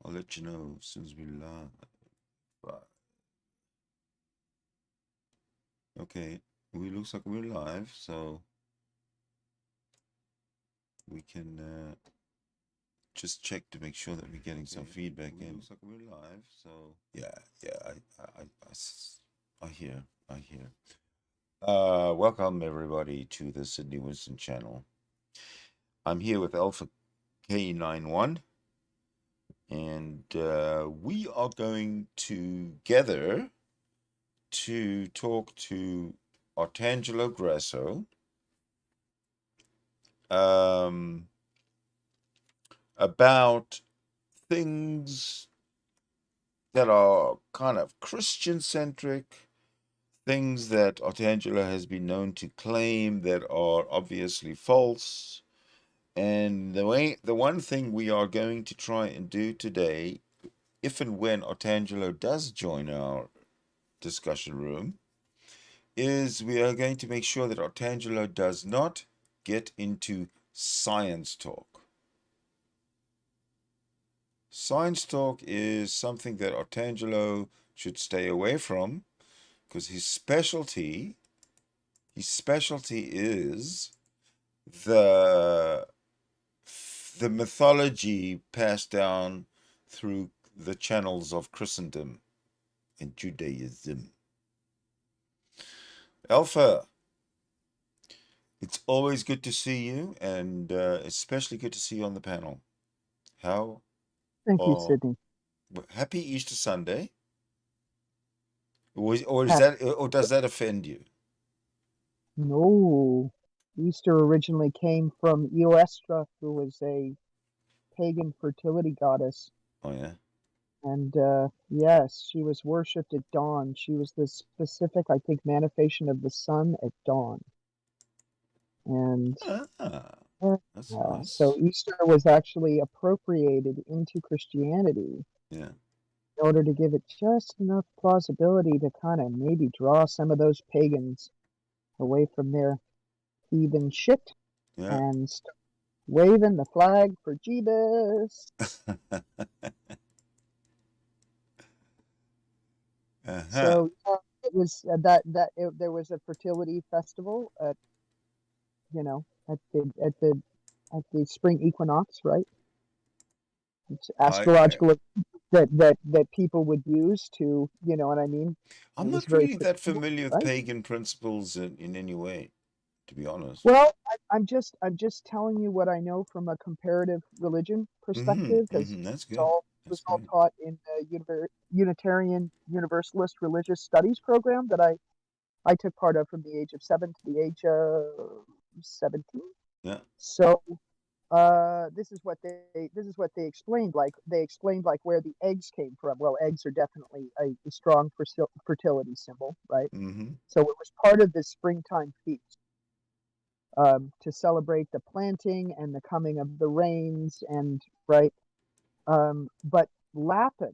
I'll let you know as soon as we live. But okay, we looks like we're live, so we can just check to make sure that we're getting some feedback in. Looks like we're live, so yeah, I hear, I hear. Welcome everybody to the Sidney Winston channel. I'm here with Alpha K91, and we are going together to talk to Otangelo Grasso about things that are kind of Christian centric, things that Otangelo has been known to claim that are obviously false. And the one thing we are going to try and do today, if and when Otangelo does join our discussion room, is we are going to make sure that Otangelo does not get into science talk. Science talk is something that Otangelo should stay away from because his specialty is the the mythology passed down through the channels of Christendom and Judaism. Alpha, it's always good to see you, and especially good to see you on the panel. How Thank you, are Sidney. Happy Easter Sunday? Or is Happy. that, or does that offend you? No, Easter originally came from Eostra, who was a pagan fertility goddess. Oh yeah. And yes, she was worshipped at dawn. She was the specific, I think, manifestation of the sun at dawn. And Ah, uh, that's so nice. Easter was actually appropriated into Christianity Yeah. in order to give it just enough plausibility to kind of maybe draw some of those pagans away from their heathen shit Yeah. and waving the flag for Jesus. Uh-huh. So it was there was a fertility festival at you know at the spring equinox, right? It's I astrological that people would use to, you know what I mean? I'm It was not very really that predictable, familiar with right? pagan principles in any way, to be honest. Well, I'm just telling you what I know from a comparative religion Mm-hmm. perspective, because Mm-hmm. That's it's good. all it was That's all great. taught in the Unitarian Universalist Religious Studies program that I took part of from the age of 7 to the age of 17. Yeah. So this is what they explained. Like they explained like where the eggs came from. Well, eggs are definitely a strong fertility symbol, right? Mm-hmm. So it was part of this springtime feast to celebrate the planting and the coming of the rains, and right. But Lapin,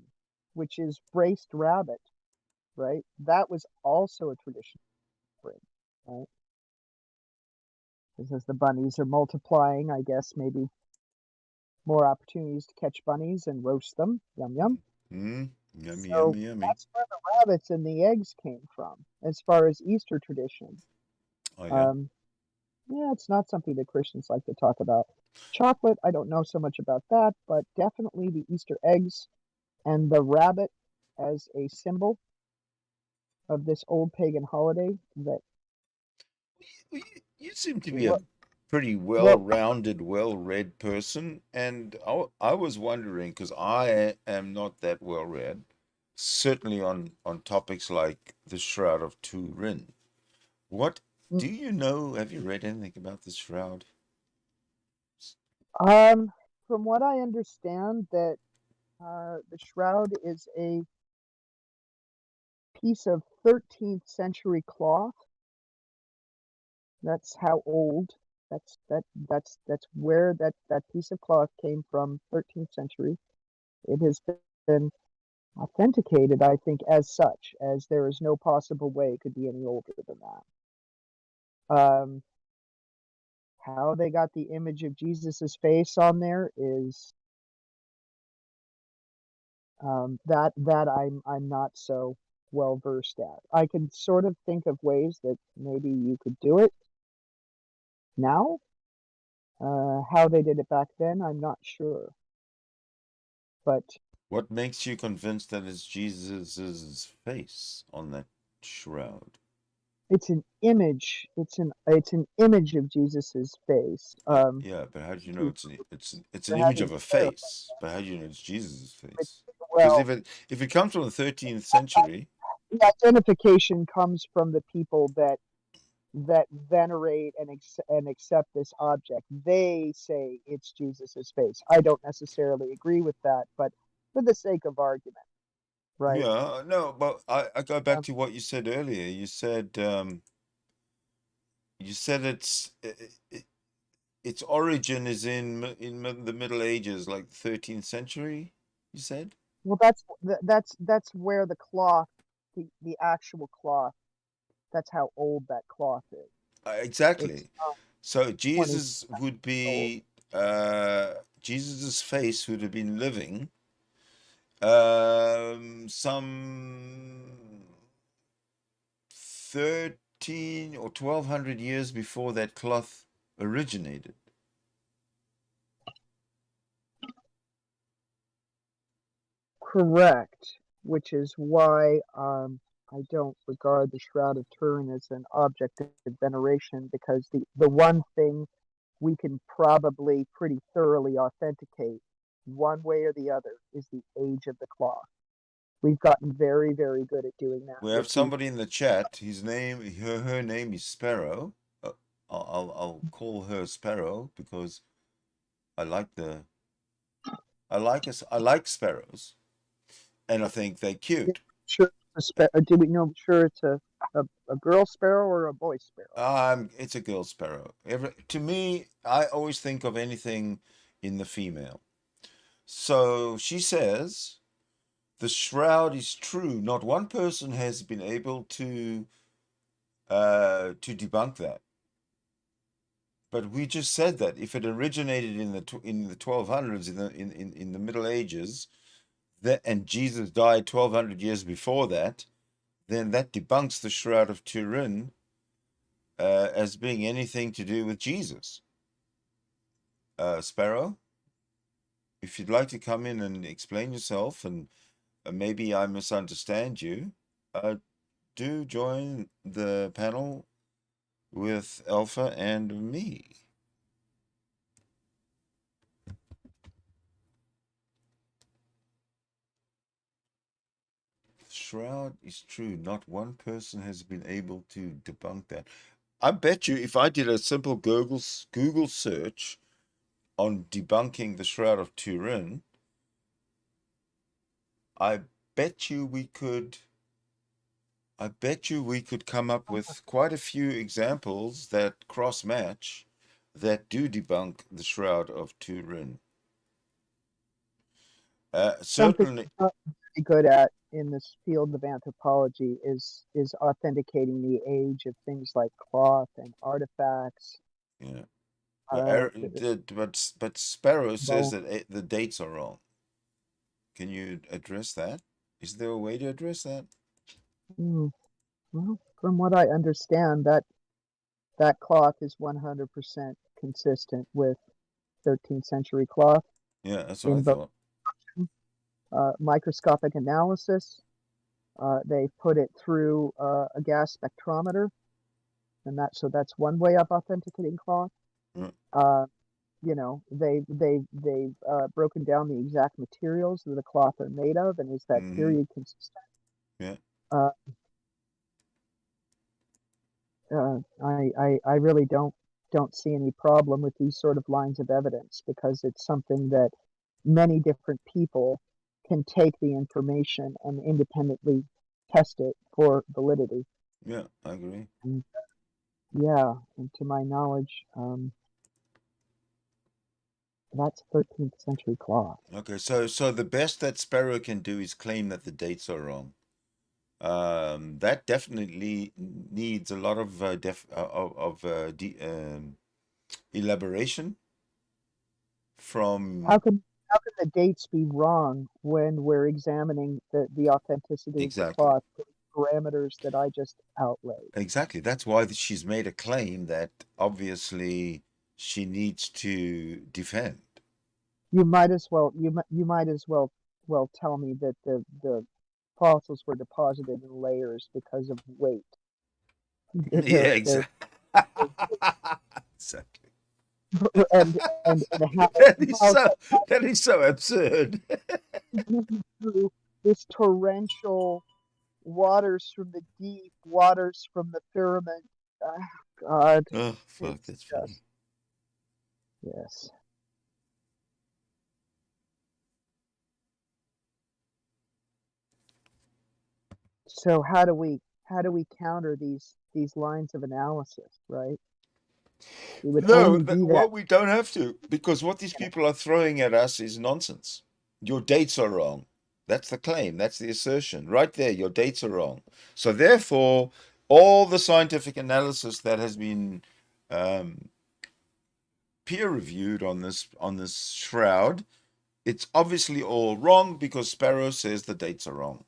which is braced rabbit, right? That was also a tradition of spring, right? Because as the bunnies are multiplying, I guess maybe more opportunities to catch bunnies and roast them. Yum yum. Mm-hmm. Yummy, So yummy, yummy. that's where the rabbits and the eggs came from, as far as Easter tradition. Oh yeah. Um, yeah, it's not something that Christians like to talk about. Chocolate, I don't know so much about that, but definitely the Easter eggs and the rabbit as a symbol of this old pagan holiday that Well, you seem to be a what pretty what well-rounded, well-read person, and I was wondering because I am not that well-read, certainly on topics like the Shroud of Turin. What do you know? Have you read anything about the Shroud? um from what I understand that the shroud is a piece of 13th century cloth. That's how old. That's where that piece of cloth came from. 13th century. It has been authenticated, I think, as such, as there is no possible way it could be any older than that. How they got the image of Jesus's face on there is That I'm not so well versed at. I can sort of think of ways that maybe you could do it now. How they did it back then, I'm not sure. But What makes you convinced that it's Jesus's face on that shroud? it's an image. It's an image of Jesus's face. Yeah, but how do you know To, it's an for image having of a hair. face? But how do you know it's Jesus's But, face? Because well, if it comes from the 13th century, the identification comes from the people that venerate and accept this object. They say it's Jesus's face. I don't necessarily agree with that, but for the sake of argument, right? yeah, no, but I go back Um, to what you said earlier. You said its origin is in the Middle Ages, like the 13th century. You said well, that's where the cloth, the actual cloth, that's how old that cloth is. It's exactly. So 20 Jesus would old. be Jesus's face would have been living some 13 or 1200 years before that cloth originated. Correct, which is why I don't regard the Shroud of Turin as an object of veneration, because the one thing we can probably pretty thoroughly authenticate, one way or the other, is the age of the cloth. We've gotten very, very good at doing that We with have the. somebody in the chat. Her name is Sparrow. I'll call her Sparrow because I like the I like sparrows, and I think they're cute. Sure, do we know sure it's a girl sparrow or a boy sparrow? It's a girl sparrow. To me, I always think of anything in the female. So she says the shroud is true. Not one person has been able to debunk that. But we just said that if it originated in the 1200s, in the Middle Ages, that and Jesus died 1200 years before that, then that debunks the Shroud of Turin as being anything to do with Jesus. Sparrow, if you'd like to come in and explain yourself, and maybe I misunderstand you, do join the panel with Alpha and me. Shroud is true. Not one person has been able to debunk that. I bet you if I did a simple Google search on debunking the Shroud of Turin, I bet you we could come up with quite a few examples that cross match that do debunk the Shroud of Turin. Something Certainly, I'm not very good at in this field of anthropology is authenticating the age of things like cloth and artifacts, yeah. But uh, Sparrow says bone. that the dates are wrong. Can you address that? Is there a way to address that? Mm, well, from what I understand, that cloth is 100% consistent with 13th century cloth Yeah, that's what I in both thought. microscopic analysis. They've put it through a gas spectrometer, and that's one way of authenticating cloth. Mm, Uh, they've broken down the exact materials that the cloth are made of, and is that mm-hmm. period consistent? Yeah, Uh, I really don't see any problem with these sort of lines of evidence, because it's something that many different people can take the information and independently test it for validity. yeah, I agree. And yeah, and to my knowledge, that's 13th century cloth. Okay, so the best that Sparrow can do is claim that the dates are wrong. That definitely needs a lot of elaboration How from can how can the dates be wrong when we're examining the authenticity of the Exactly. cloth parameters that I just outlaid? Exactly. That's why she's made a claim that obviously she needs to defend. You might as well you might as well tell me that the fossils were deposited in layers because of weight. Yeah, They're exactly. Exactly. and That is how so that is so absurd. through this torrential waters from the deep, waters from the firmament. Ah, God, Oh, fuck, it's that's funny. just yes. So how do we counter these lines of analysis, right? It would No, only be that well, we don't have to, because what these people are throwing at us is nonsense. Your dates are wrong. That's the claim. That's the assertion. Right there, your dates are wrong. So therefore, all the scientific analysis that has been um, peer reviewed on this shroud, it's obviously all wrong because Sparrow says the dates are wrong.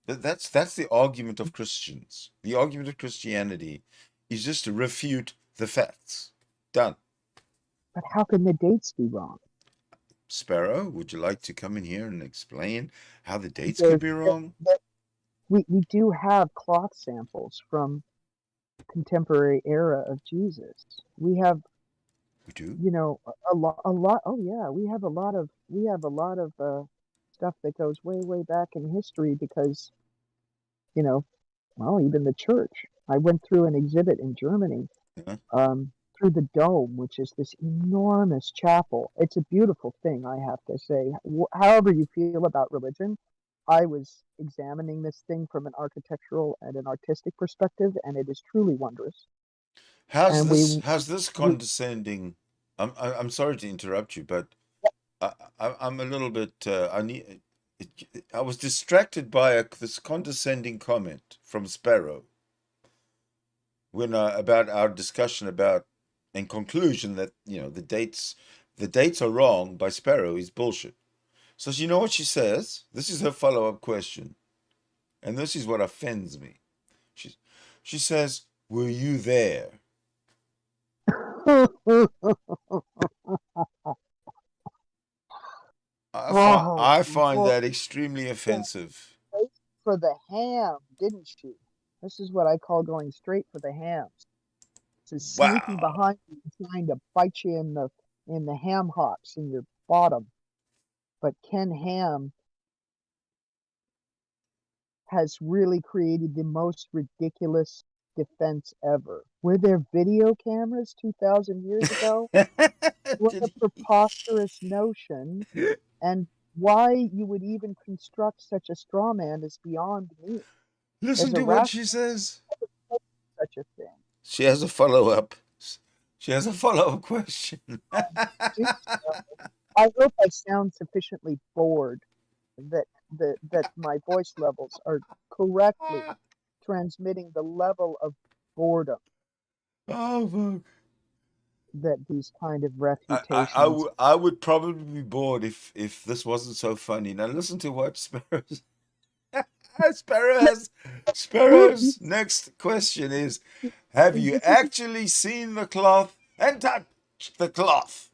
That's the argument of Christians. The argument of Christianity is just to refute the facts. Done. but how can the dates be wrong? Sparrow, would you like to come in here and explain how the dates could There's be wrong? we do have cloth samples from contemporary era of Jesus. We have, We do. you know, a lot. Oh yeah, we have a lot of stuff that goes way back in history because, you know, well, even the church. I went through an exhibit in Germany, Yeah. through the dome, which is this enormous chapel. It's a beautiful thing, I have to say. However you feel about religion, I was examining this thing from an architectural and an artistic perspective, and it is truly wondrous. How's And this? How's this we condescending? I'm sorry to interrupt you, but I'm a little bit. I need. I was distracted by this condescending comment from Sparrow when about our discussion about in conclusion that the dates are wrong by Sparrow is bullshit. So you know what she says? This is her follow-up question, and this is what offends me. She she says, "Were you there?" oh, I find Lord, that extremely offensive. straight for the ham, didn't she? This is what I call going straight for the hams. To sneaking Wow. behind you and trying to bite you in the ham hocks in your bottom. But Ken Ham has really created the most ridiculous defense ever. Were there video cameras 2,000 years ago? What a Did preposterous notion. And why you would even construct such a straw man is beyond me. As listen a to what rational, she says? such a thing. She has a follow-up. She has a follow-up question. Do so. I hope I sound sufficiently bored that that my voice levels are correctly transmitting the level of boredom Oh, fuck. that these kind of refutations. I would probably be bored if this wasn't so funny. Now listen to what Sparrow has. Sparrow's next question is: have you actually seen the cloth and touched the cloth?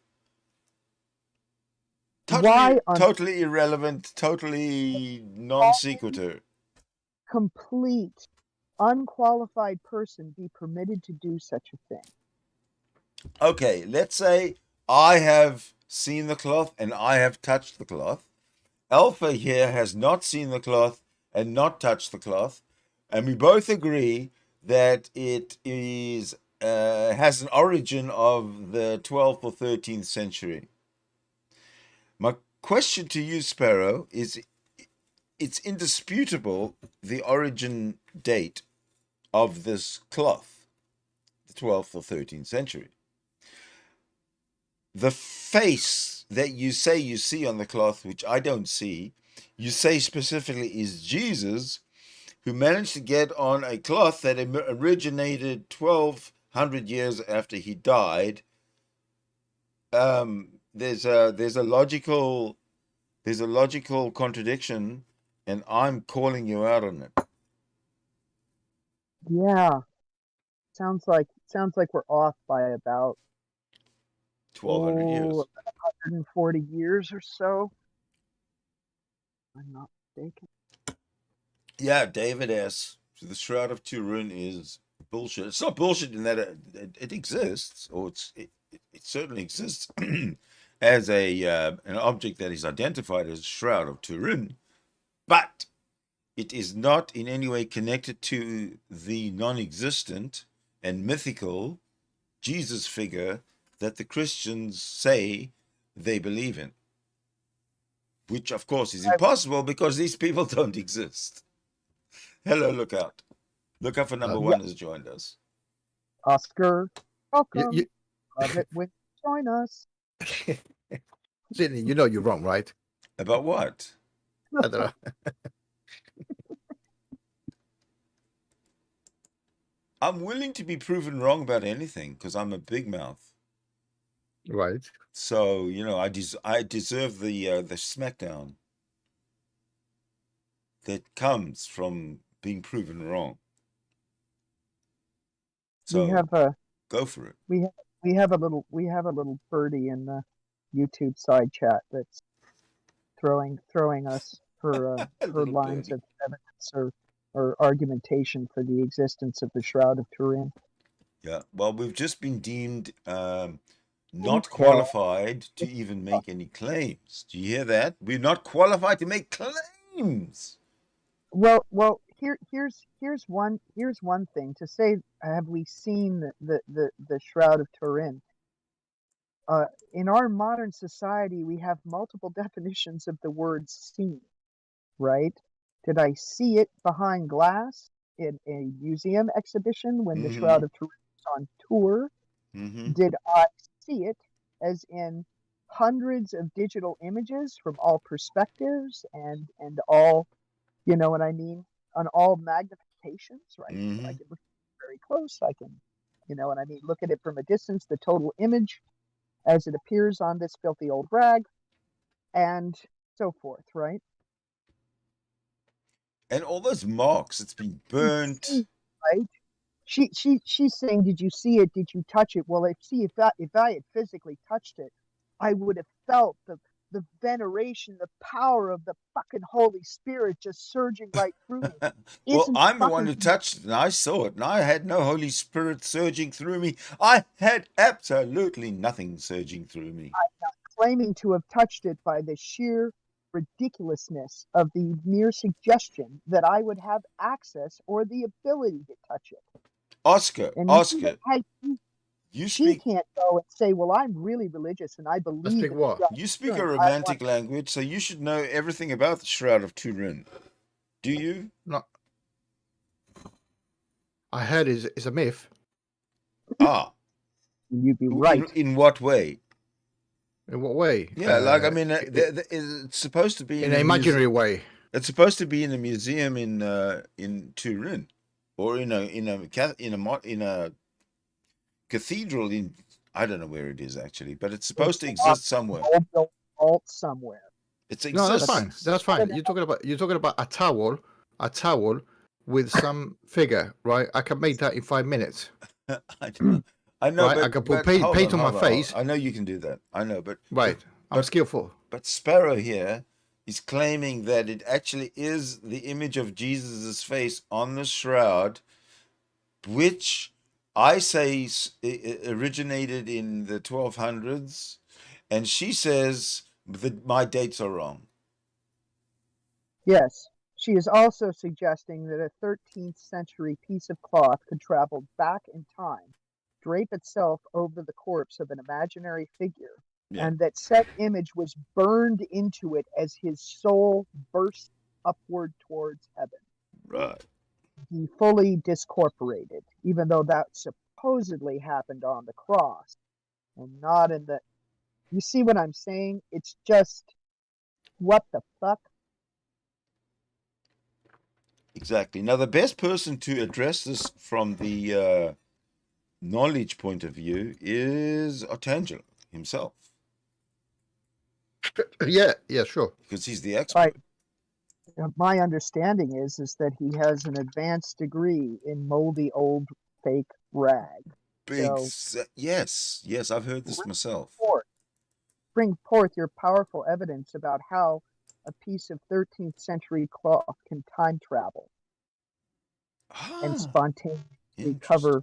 Why on Totally irrelevant, totally non sequitur. complete unqualified person be permitted to do such a thing? Okay, let's say I have seen the cloth and I have touched the cloth. Alpha here has not seen the cloth and not touched the cloth, and we both agree that it is has an origin of the 12th or 13th century. My question to you, Sparrow, is it's indisputable the origin date of this cloth, the 12th or 13th century. The face that you say you see on the cloth, which I don't see, you say specifically is Jesus, who managed to get on a cloth that originated 1200 years after he died, there's a logical contradiction, and I'm calling you out on it. Yeah. Sounds like we're off by about 1,200 years. 140 years or so. I'm not mistaken. Yeah, David S. So the Shroud of Turin is bullshit. It's not bullshit in that it exists, or it certainly exists as a an object that is identified as Shroud of Turin, but it is not in any way connected to the non-existent and mythical Jesus figure that the Christians say they believe in, which of course is impossible because these people don't exist. Hello, Lookout. Lookout for number Yeah. one has joined us. Oscar, welcome. You, Love it when you join us. Sidney, you know you're wrong, right? About what? I don't know. I'm willing to be proven wrong about anything because I'm a big mouth. Right. So, you know, I deserve the smackdown that comes from being proven wrong. So go for it. We have a little birdie in the YouTube side chat that's throwing us her lines birdie. of evidence or argumentation for the existence of the Shroud of Turin. Yeah. Well, we've just been deemed not qualified to even make any claims. Do you hear that? We're not qualified to make claims. Well, here's one thing to say. Have we seen the Shroud of Turin? In our modern society, we have multiple definitions of the word "seen." Right? Did I see it behind glass in a museum exhibition when the Shroud of Turin was on tour? Did I see it as in hundreds of digital images from all perspectives and all, you know what I mean, on all magnifications, right? So I can look very close. I can, you know what I mean, look at it from a distance, the total image as it appears on this filthy old rag, and so forth, right? And all those marks, it's been burnt. Right? She's saying, did you see it? Did you touch it? Well, if I had physically touched it, I would have felt the veneration, the power of the fucking Holy Spirit just surging right through me. Well, I'm the one who touched it, and I saw it, and I had no Holy Spirit surging through me. I had absolutely nothing surging through me. I'm not claiming to have touched it by the sheer ridiculousness of the mere suggestion that I would have access or the ability to touch it. Oscar, she can't go and say, well, I'm really religious and I believe in what? You speak a romantic language, so you should know everything about the Shroud of Turin. Do you? No. I heard it's a myth. Ah. You'd be right. In what way? In what way? Yeah, like, I mean, it's supposed to be in an imaginary way. It's supposed to be in a museum in Turin, or in a cathedral in, I don't know where it is actually, but it's supposed to exist somewhere. Vault somewhere. It exists. No, that's fine. That's fine. You're talking about a towel with some figure, right? I can make that in 5 minutes. I know, right? But, I can put paint on my face. I know you can do that. I know, but right, I'm skillful. But Sparrow here is claiming that it actually is the image of Jesus's face on the shroud, which I say originated in the 1200s, and she says that my dates are wrong. Yes. She is also suggesting that a 13th century piece of cloth could travel back in time, drape itself over the corpse of an imaginary figure, and that said image was burned into it as his soul burst upward towards heaven. Right. He fully discorporated, even though that supposedly happened on the cross and not in the... You see what I'm saying? It's just, what the fuck? Exactly. Now, the best person to address this from the knowledge point of view is Otangelo himself. Yeah, sure. because he's the expert. My understanding is that he has an advanced degree in moldy old fake rag. So Yes, I've heard this bring myself. forth, bring forth your powerful evidence about how a piece of 13th century cloth can time travel and Ah, spontaneously interesting. cover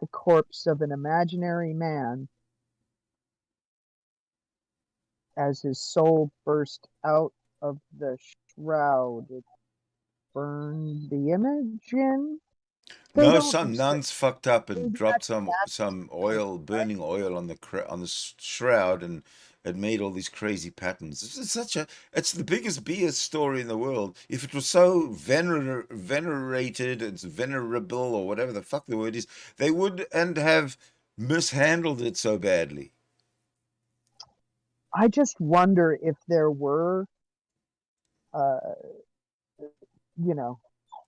the corpse of an imaginary man as his soul burst out of the shroud. It burned the image in. They No, don't some nuns fucked up and maybe dropped that's some oil, right? burning oil on the shroud, and it made all these crazy patterns. It's the biggest BS story in the world. If it was so venerated, it's venerable or whatever the fuck the word is, they wouldn't have mishandled it so badly. I just wonder if there were, uh, you know,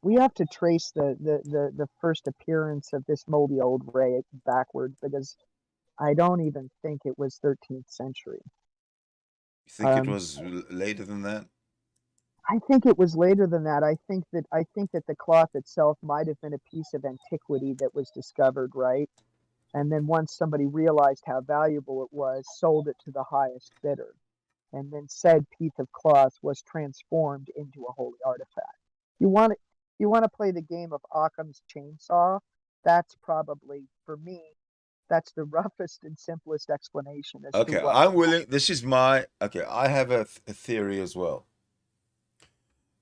we have to trace the first appearance of this moldy old ray backwards because I don't even think it was 13th century. You think it Um, was later than that? I think it was later than that. I think that the cloth itself might have been a piece of antiquity that was discovered, right? And then once somebody realized how valuable it was, sold it to the highest bidder. And then said piece of cloth was transformed into a holy artifact. You want it, you want to play the game of Occam's chainsaw? That's probably, for me, that's the roughest and simplest explanation as to Okay, what I'm willing. This is my okay. I have a theory as well.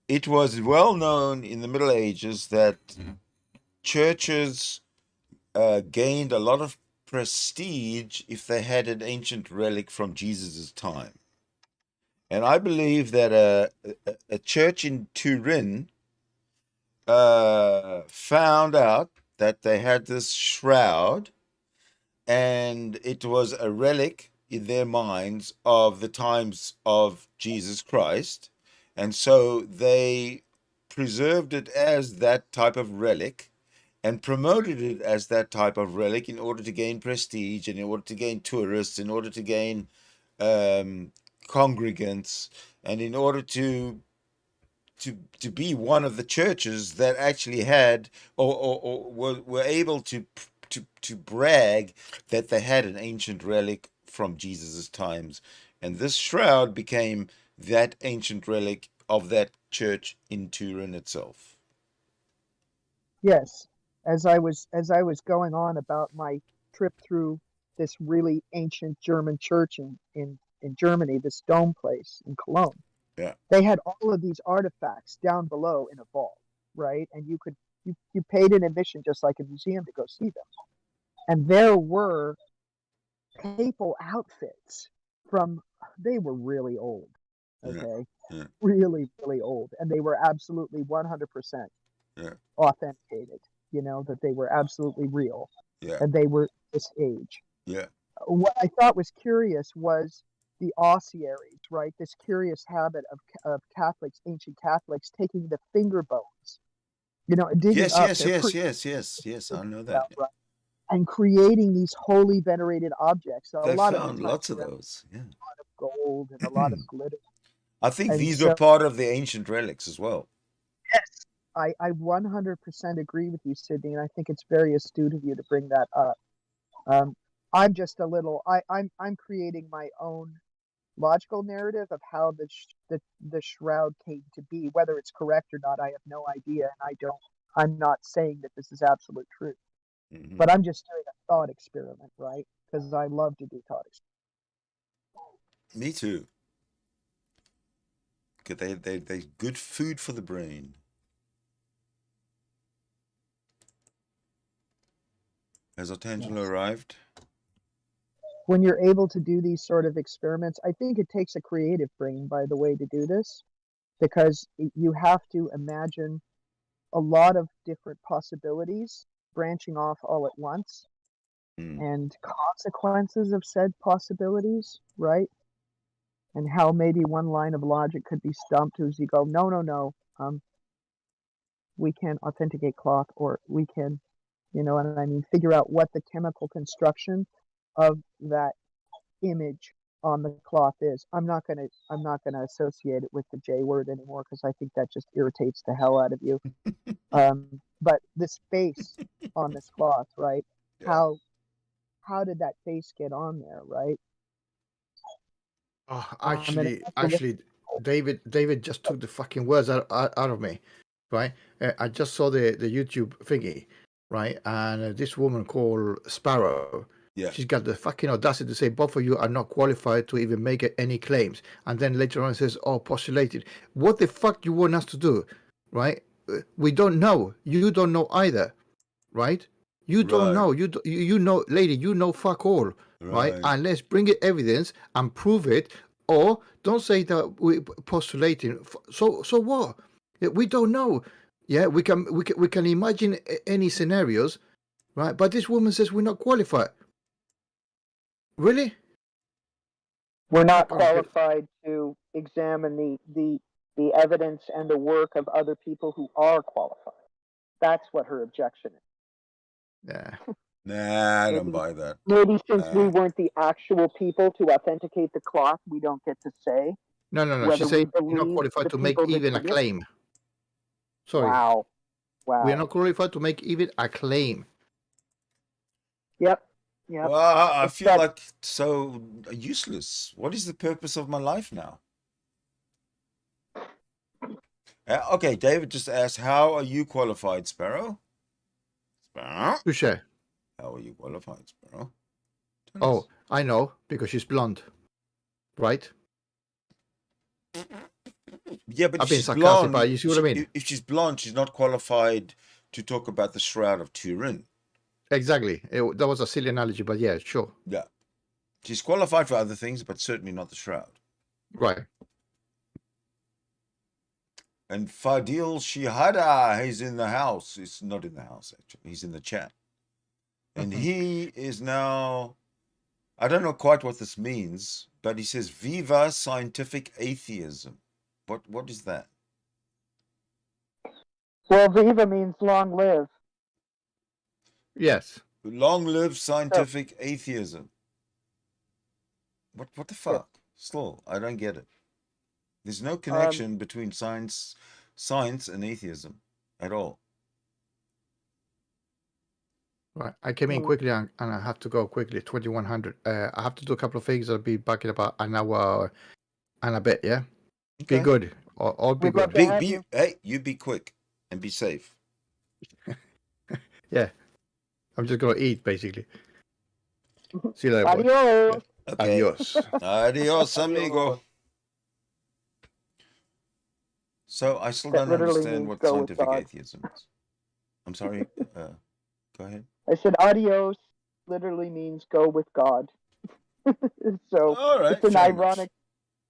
It was well known in the Middle Ages that churches gained a lot of prestige if they had an ancient relic from Jesus' time. And I believe that a church in Turin found out that they had this shroud, and it was a relic in their minds of the times of Jesus Christ. And so they preserved it as that type of relic and promoted it as that type of relic in order to gain prestige and in order to gain tourists, in order to gain um, congregants, and in order to be one of the churches that actually had or were able to brag that they had an ancient relic from Jesus's times, and this shroud became that ancient relic of that church in Turin itself. yes, as I was going on about my trip through this really ancient German church in Germany, this dome place in Cologne. Yeah. They had all of these artifacts down below in a vault, right? And you paid an admission just like a museum to go see them. And there were papal outfits from they were really old, Yeah. okay? Yeah. Really, really old. And they were absolutely 100% Yeah. authenticated, that they were absolutely real Yeah. and they were this age. Yeah. What I thought was curious was the ossuaries, right? This curious habit of Catholics, ancient Catholics, taking the finger bones, digging Yes, up yes, their yes, pretty yes, yes, yes. I know that. right, and creating these holy venerated objects. So a They lot of the found time lots of around those. Yeah. gold and a lot of glitter. I think And these were so, part of the ancient relics as well. yes, I 100% agree with you, Sidney, and I think it's very astute of you to bring that up. Um, I'm just a little, I'm creating my own logical narrative of how the shroud came to be. Whether it's correct or not, I have no idea, and I'm not saying that this is absolute truth, Hmm. but I'm just doing a thought experiment, right? Because I love to do thought experiments. Me too. 'Cause they good food for the brain. Has Otangelo Yes. arrived? When you're able to do these sort of experiments, I think it takes a creative brain, by the way, to do this, because you have to imagine a lot of different possibilities branching off all at once Mm. and consequences of said possibilities, right? And how maybe one line of logic could be stumped as you go, no, no, no, we can authenticate cloth, or we can, and I mean, figure out what the chemical construction of that image on the cloth is. I'm not gonna associate it with the J word anymore because I think that just irritates the hell out of you. But this face on this cloth, right? Yeah. How did that face get on there, right? Oh, And actually, David just took the fucking words out of me, right? I just saw the YouTube thingy, right? And this woman called Sparrow, Yeah. she's got the fucking audacity to say both of you are not qualified to even make any claims, and then later on says, "Oh, postulated." What the fuck you want us to do, right? We don't know. You don't know either, right? You don't Right. know. You know, lady. You know fuck all, right? Right. And let's bring it evidence and prove it, or don't say that we postulating. So what? We don't know. Yeah, we can imagine any scenarios, right? But this woman says we're not qualified. Really? we're not Oh, okay. qualified to examine the evidence and the work of other people who are qualified. That's what her objection is. Yeah. Nah, I don't buy that. Maybe since we weren't the actual people to authenticate the cloth, we don't get to say No. She whether we said we're not believe qualified the to make people that even a did it. claim. Sorry, Wow. we are not qualified to make even a claim. Yep. Well, I It's feel that- like so useless. What is the purpose of my life now? Okay, David just asked, how are you qualified, Sparrow? Sparrow? Touche. How are you qualified, Sparrow? Tell Oh, us. I know, because she's blonde, right? Yeah, but I've if been she's sarcastic, blonde, but you see what I mean? if she's blonde, she's not qualified to talk about the Shroud of Turin. Exactly. That was a silly analogy, but yeah, sure. Yeah. She's qualified for other things, but certainly not the Shroud. Right. And Fadil Shihada, he's in the house. He's not in the house, actually. He's in the chat. And he is now, I don't know quite what this means, but he says, Viva Scientific Atheism. What is that? Well, Viva means long live. Yes. Long live scientific atheism. What the fuck? Still, I don't get it. There's no connection between science and atheism at all. Right. I came in quickly and I have to go quickly. 2100. I have to do a couple of things. I'll be back in about an hour and a bit. Yeah. Okay. Be good. All be We'd love good. to have you. Hey, you be quick and be safe. Yeah. I'm just gonna eat basically. See you later. boys. Adios. Okay. Adios. Adios, amigo. So I still don't literally understand means what go with scientific God. atheism is. I'm sorry. Go ahead. I said adios literally means go with God. So All right. it's an fair enough. ironic.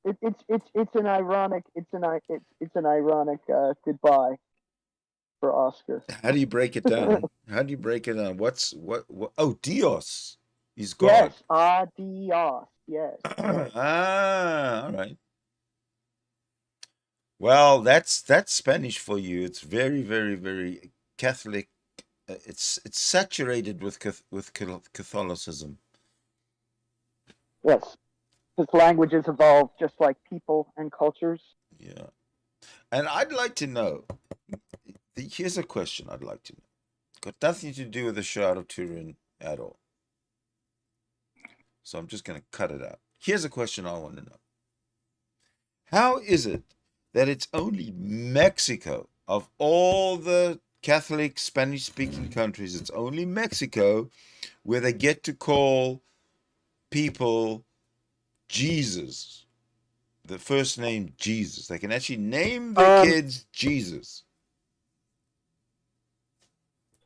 It's an ironic goodbye for Oscar. How do you break it down? How do you break it down? What? Oh, Dios is God. Yes, adios. Yes. All right. Well, that's Spanish for you. It's very, very, very Catholic. It's saturated with Catholicism. Yes. Because languages evolve just like people and cultures. Yeah. And I'd like to know. Here's a question I'd like to know. Got nothing to do with the Shroud of Turin at all. So I'm just going to cut it out. Here's a question I want to know. How is it that it's only Mexico, of all the Catholic Spanish-speaking countries, it's only Mexico where they get to call people Jesus, the first name Jesus. They can actually name their kids Jesus.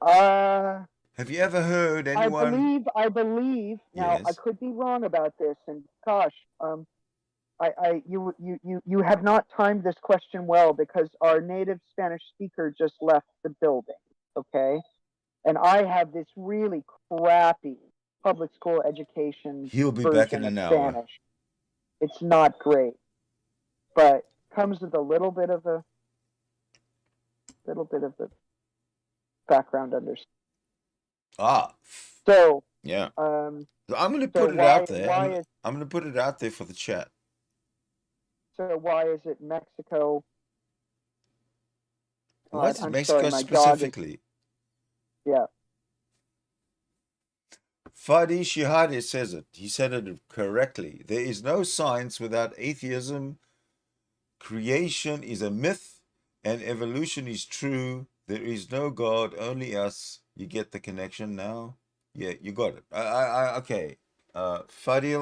Have you ever heard anyone? I believe. Now Yes. I could be wrong about this, and gosh, you have not timed this question well because our native Spanish speaker just left the building. Okay, and I have this really crappy public school education. He'll be version back in of an hour. Spanish. It's not great, but comes with a little bit of the background understanding. Ah. So Yeah. I'm going to So put it out why there. I'm going to put it out there for the chat. So why is it Mexico? Why is it I'm Mexico sorry, my dog is, specifically? yeah. Fadi Shihadi says it. He said it correctly. There is no science without atheism. Creation is a myth and evolution is true. There is no God, only us. You get the connection now? Yeah, you got it. Okay. Fadi,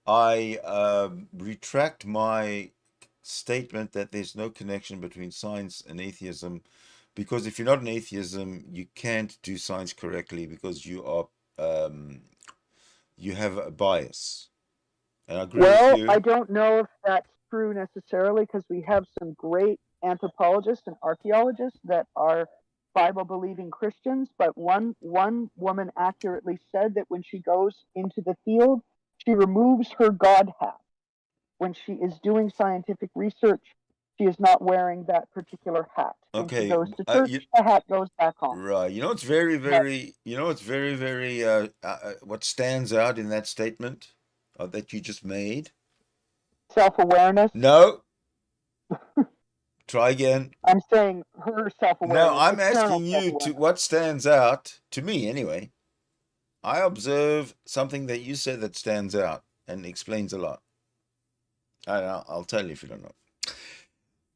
I retract my statement that there's no connection between science and atheism, because if you're not an atheism, you can't do science correctly because you are you have a bias. And I agree with Well, you. I don't know if that's true necessarily, because we have some great anthropologists and archaeologists that are Bible-believing Christians. But one woman accurately said that when she goes into the field, she removes her God hat. When she is doing scientific research, she is not wearing that particular hat. When she Okay, goes to church, the hat goes back on. right. You know, it's very, But very, what stands out in that statement that you just made? self-awareness. No, try again. I'm saying her No, self-awareness, I'm external asking you to self-awareness. what stands out to me anyway. I observe something that you said that stands out and explains a lot. I'll tell you if you don't know.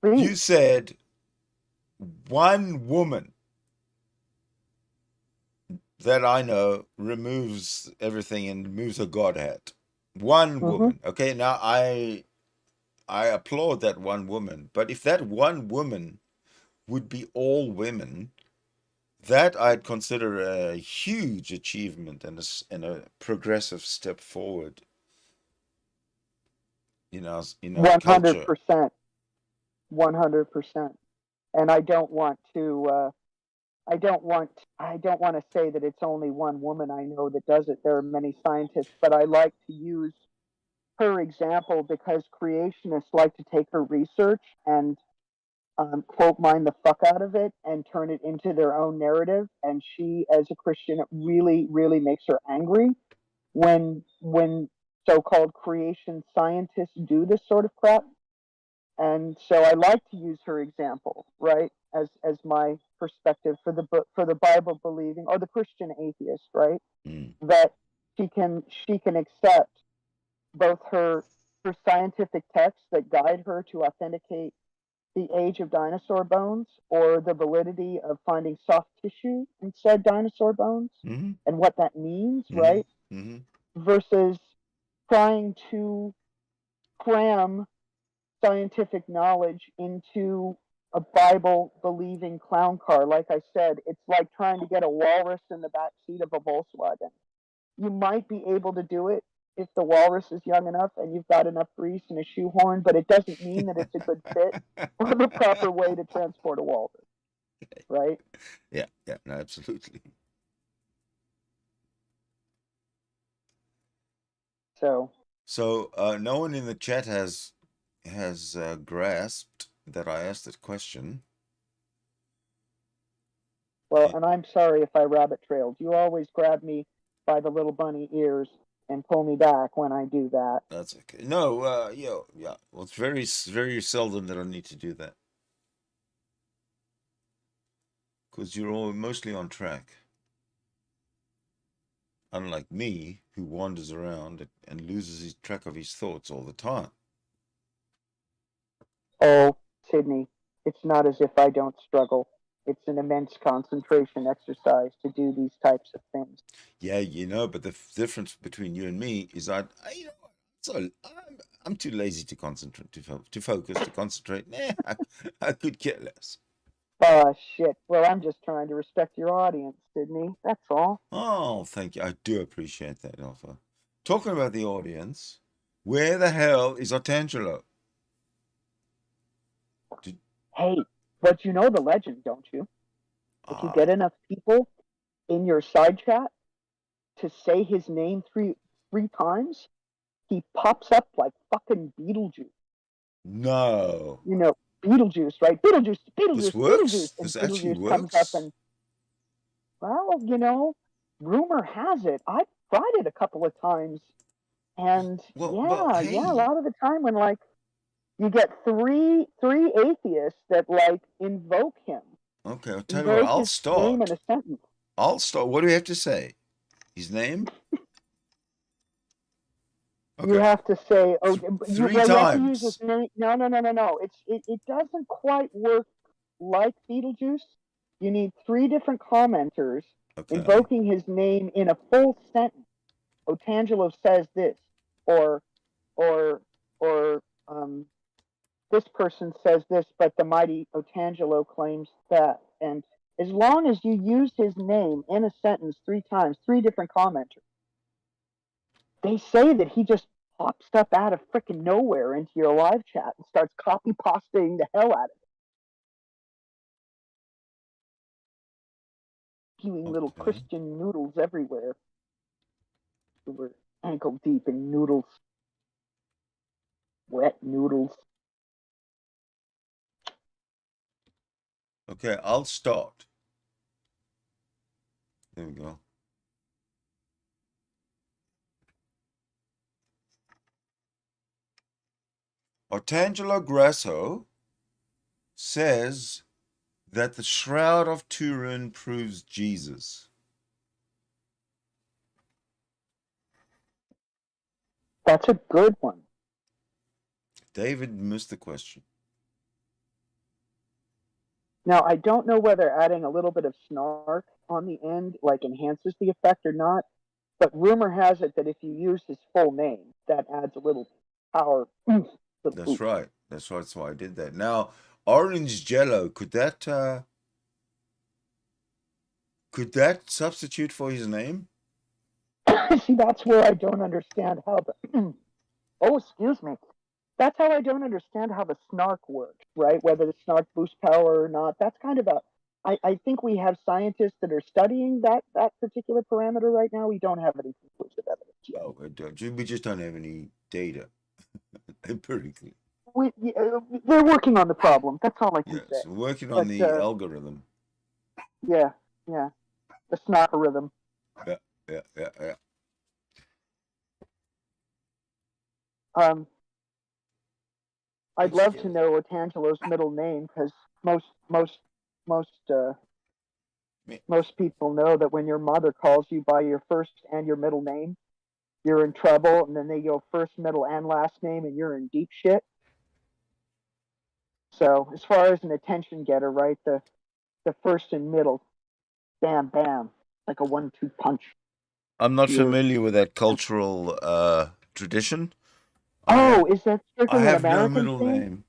You Please. said one woman that I know removes everything and removes her God hat. One woman. Okay, now I applaud that one woman, but if that one woman would be all women, that I'd consider a huge achievement and a progressive step forward. Culture. 100%. 100%. And I don't want to. I don't want to say that it's only one woman I know that does it. There are many scientists, but I like to use her example because creationists like to take her research and quote mine the fuck out of it and turn it into their own narrative. And she, as a Christian, it really, really makes her angry when so-called creation scientists do this sort of crap. And so I like to use her example, right, as my perspective for the Bible believing or the Christian atheist, right, that she can accept both her scientific texts that guide her to authenticate the age of dinosaur bones or the validity of finding soft tissue inside dinosaur bones Mm-hmm. and what that means, Mm-hmm. right? Mm-hmm. Versus trying to cram scientific knowledge into a Bible believing clown car. Like I said, it's like trying to get a walrus in the back seat of a Volkswagen. You might be able to do it if the walrus is young enough and you've got enough grease and a shoehorn, but it doesn't mean that it's a good fit or the proper way to transport a walrus, right? Yeah, no, absolutely. So no one in the chat has grasped that I asked that question. well, and I'm sorry if I rabbit trailed. You always grab me by the little bunny ears and pull me back when I do that. That's okay. No, yeah. Well, it's very, very seldom that I need to do that because you're all mostly on track. Unlike me, who wanders around and loses his track of his thoughts all the time. Oh, Sidney, it's not as if I don't struggle. It's an immense concentration exercise to do these types of things. Yeah, but the difference between you and me is I'm too lazy to concentrate, to focus, to concentrate. Nah, I could care less. Oh, shit. Well, I'm just trying to respect your audience, Sidney. That's all. Oh, thank you. I do appreciate that offer. Talking about the audience, where the hell is Otangelo? Hey, but you know the legend, don't you? If you get enough people in your side chat to say his name three times, he pops up like fucking Beetlejuice. No. You know, Beetlejuice, right? Beetlejuice, This Beetlejuice, works? Beetlejuice. And This actually Beetlejuice comes up works? and, well, rumor has it, I've tried it a couple of times, and Well, a hey, lot of the time when like you get three atheists that like invoke him, okay, I'll tell you what, invoke I'll his name in start. a sentence. I'll start. What do we have to say? His name? You Okay. have to say, oh, Three you have to use his times. name. No. It doesn't quite work like Beetlejuice. You need three different commenters Okay. invoking his name in a full sentence. Otangelo says this, or or or this person says this, but the mighty Otangelo claims that. And as long as you use his name in a sentence three times, three different commenters, they say that he just pops stuff out of freaking nowhere into your live chat and starts copy pasting the hell out of it, spewing little Okay. Christian noodles everywhere. We're ankle deep in noodles, wet noodles. Okay, I'll start. There we go. Otangelo Grasso says that the Shroud of Turin proves Jesus. That's a good one. David missed the question. Now, I don't know whether adding a little bit of snark on the end like enhances the effect or not, but rumor has it that if you use his full name, that adds a little power. That's right. That's right. That's why I did that. Now, orange jello, could that substitute for his name? See, that's where I don't understand how the. Oh, excuse me. That's how I don't understand how the snark works, right? Whether the snark boosts power or not. That's kind of a. I think we have scientists that are studying that particular parameter right now. We don't have any conclusive evidence yet. Oh, we just don't have any data empirically. They're working on the problem. That's all I can say. Yes, we're working on But the algorithm. yeah, the snarkerism. Yeah, yeah. Um, I'd Thanks, love to Kev. know Otangelo's middle name because most Me- most people know that when your mother calls you by your first and your middle name, you're in trouble, and then they go first, middle, and last name, and you're in deep shit. So as far as an attention getter, right, the first and middle, bam, bam, like a 1-2 punch. I'm not You're, familiar with that cultural tradition. I oh, have is that I strictly an have no American middle thing? name.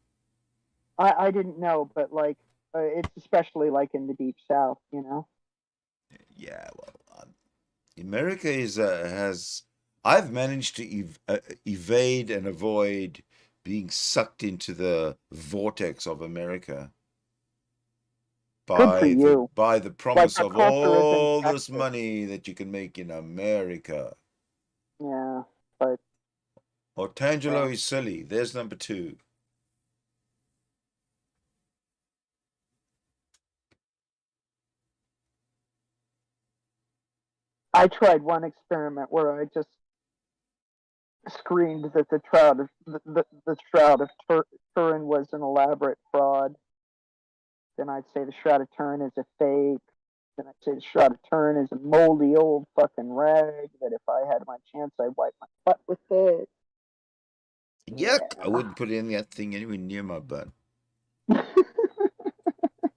I didn't know, but like it's especially like in the deep south, you know. Yeah, well, America is has. I've managed to evade and avoid being sucked into the vortex of America Good for you. by the Like promise the of culture is in all this Texas. money that you can make in America. Yeah, but Otangelo well, is silly. There's number two. I tried one experiment where I just screamed that the Shroud of Turin was an elaborate fraud. Then I'd say the Shroud of Turin is a fake. Then I'd say the Shroud of Turin is a moldy old fucking rag that if I had my chance, I'd wipe my butt with it. Yuck! I Yeah. wouldn't put in that thing anywhere near my butt.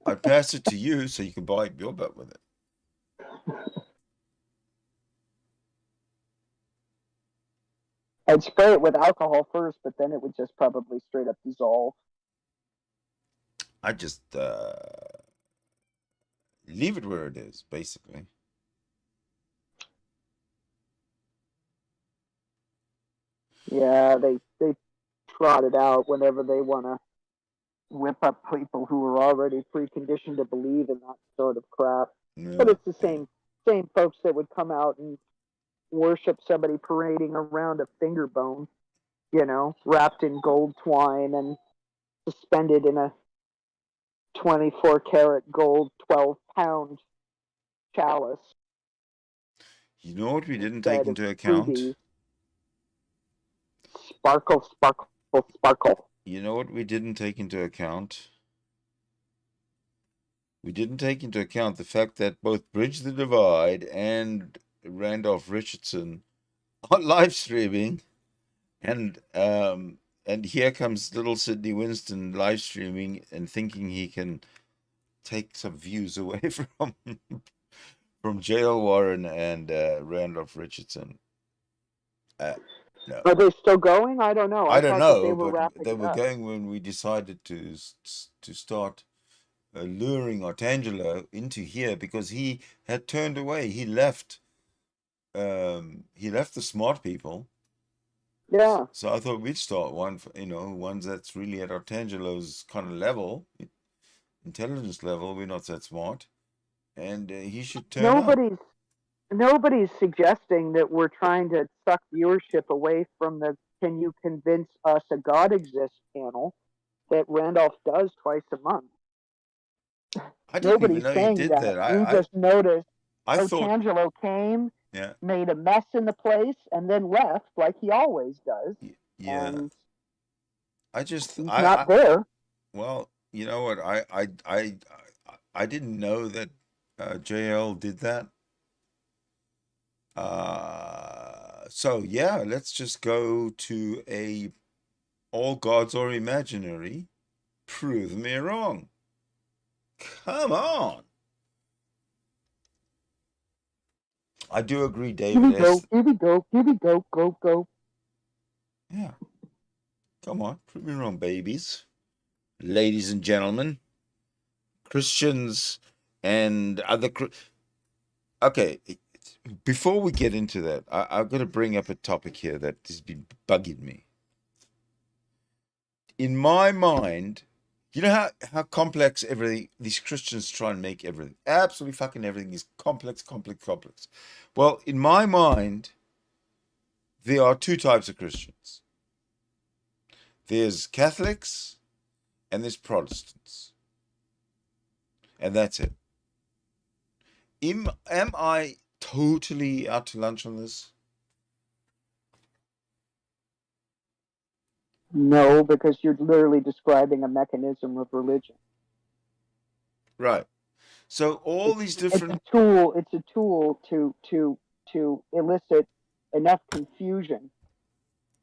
I'd pass it to you so you can wipe your butt with it. I'd spray it with alcohol first, but then it would just probably straight up dissolve. I just leave it where it is, basically. Yeah, they trot it out whenever they want to whip up people who are already preconditioned to believe in that sort of crap. But Yeah, it's the yeah. same folks that would come out and worship somebody parading around a finger bone, you know, wrapped in gold twine and suspended in a 24 karat gold 12-pound chalice. You know what we didn't take instead of into account? freebie. Sparkle, sparkle, sparkle. You know what we didn't take into account? We didn't take into account the fact that both Bridge the Divide and Randolph Richardson are live streaming, and here comes little Sidney Winston live streaming and thinking he can take some views away from Jail Warren and Randolph Richardson. No, Are they still going? I don't know. I I don't thought that they know, were but wrapping they it were up. going when we decided to start luring Otangelo into here because he had turned away. He left. He left the smart people. Yeah. So I thought we'd start one, ones that's really at Otangelo's kind of level, intelligence level. We're not that smart, and he should turn up. Nobody's suggesting that we're trying to suck viewership away from the "Can you convince us a God exists" panel that Randolph does twice a month. I didn't even Nobody's know he saying did that. that. We just noticed I thought, Otangelo came, yeah, made a mess in the place, and then left like he always does. yeah. And he's not there. Well, you know what? I didn't know that JL did that. So yeah, let's just go to a all gods are imaginary. Prove me wrong. Come on. I do agree, David. Here we go, go. Yeah. Come on, prove me wrong, babies. Ladies and gentlemen, Christians and other... Okay, before we get into that, I've got to bring up a topic here that has been bugging me. In my mind, you know how complex everything, these Christians try and make everything, absolutely fucking everything is complex. Well, in my mind, there are two types of Christians. There's Catholics and there's Protestants. And that's it. Am I totally out to lunch on this? No, because you're literally describing a mechanism of religion. Right. So all these different... It's a tool to elicit enough confusion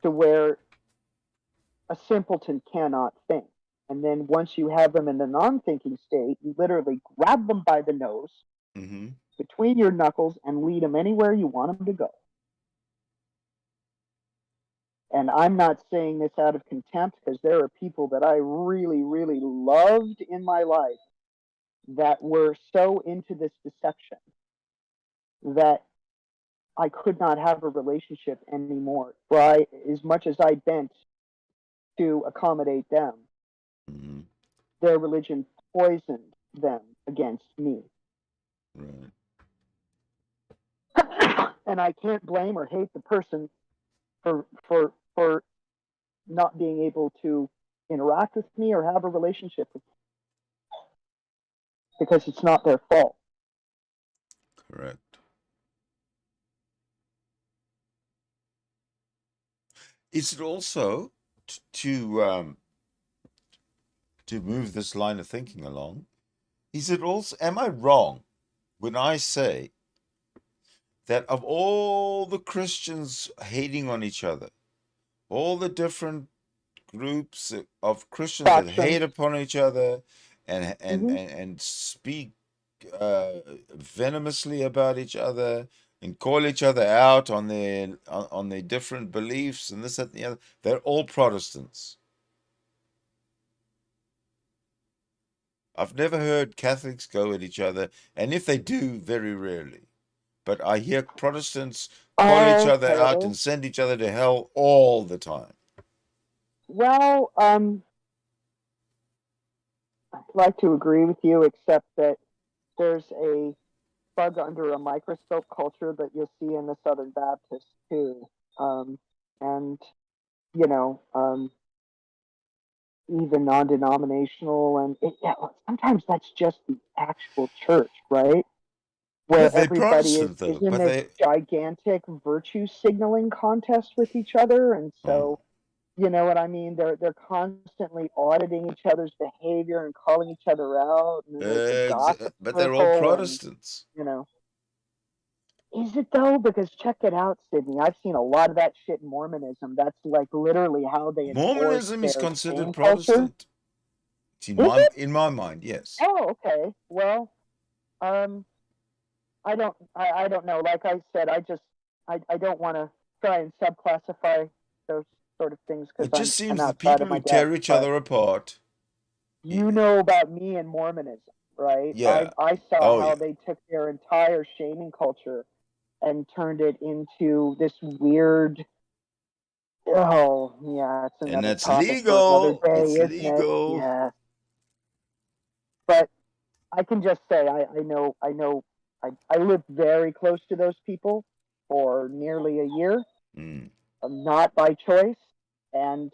to where a simpleton cannot think. And then once you have them in the non-thinking state, you literally grab them by the nose, between your knuckles, and lead them anywhere you want them to go. And I'm not saying this out of contempt, because there are people that I really, really loved in my life that were so into this deception that I could not have a relationship anymore. For as much as I bent to accommodate them, their religion poisoned them against me. Right. And I can't blame or hate the person for not being able to interact with me or have a relationship with me, because it's not their fault. Correct. Is it also to move this line of thinking along? Is it also, am I wrong when I say that of all the Christians hating on each other, all the different groups of Christians that hate upon each other and speak venomously about each other and call each other out on their different beliefs and this, that, and the other, they're all Protestants. I've never heard Catholics go at each other, and if they do, very rarely. But I hear Protestants call each other out and send each other to hell all the time. Well, I'd like to agree with you, except that there's a bug under a microscope culture that you'll see in the Southern Baptists too. And, you know, even non-denominational, and sometimes that's just the actual church, right? Yeah, where they're everybody Protestant is though, in but this they. gigantic virtue signaling contest with each other, and Oh, so you know what I mean. They're constantly auditing each other's behavior and calling each other out, and then there's the gossip but they're all circle, and Protestants. you know. Is it though? Because check it out, Sidney. I've seen a lot of that shit in Mormonism. That's like literally how they enforce Mormonism is their considered shame culture. Protestant. It's Is it? in my mind, yes. Oh, okay. Well, um, I don't know. Like I said, I don't want to try and subclassify those sort of things because It just I'm seems that outside people of my who depth. tear each But other apart. you know about me and Mormonism, right? Yeah. I saw Oh how yeah. they took their entire shaming culture and turned it into this weird. Oh yeah, it's And another that's topic for another legal. day, It's isn't it? legal. Yeah. But I can just say I lived very close to those people for nearly a year, Mm. not by choice, and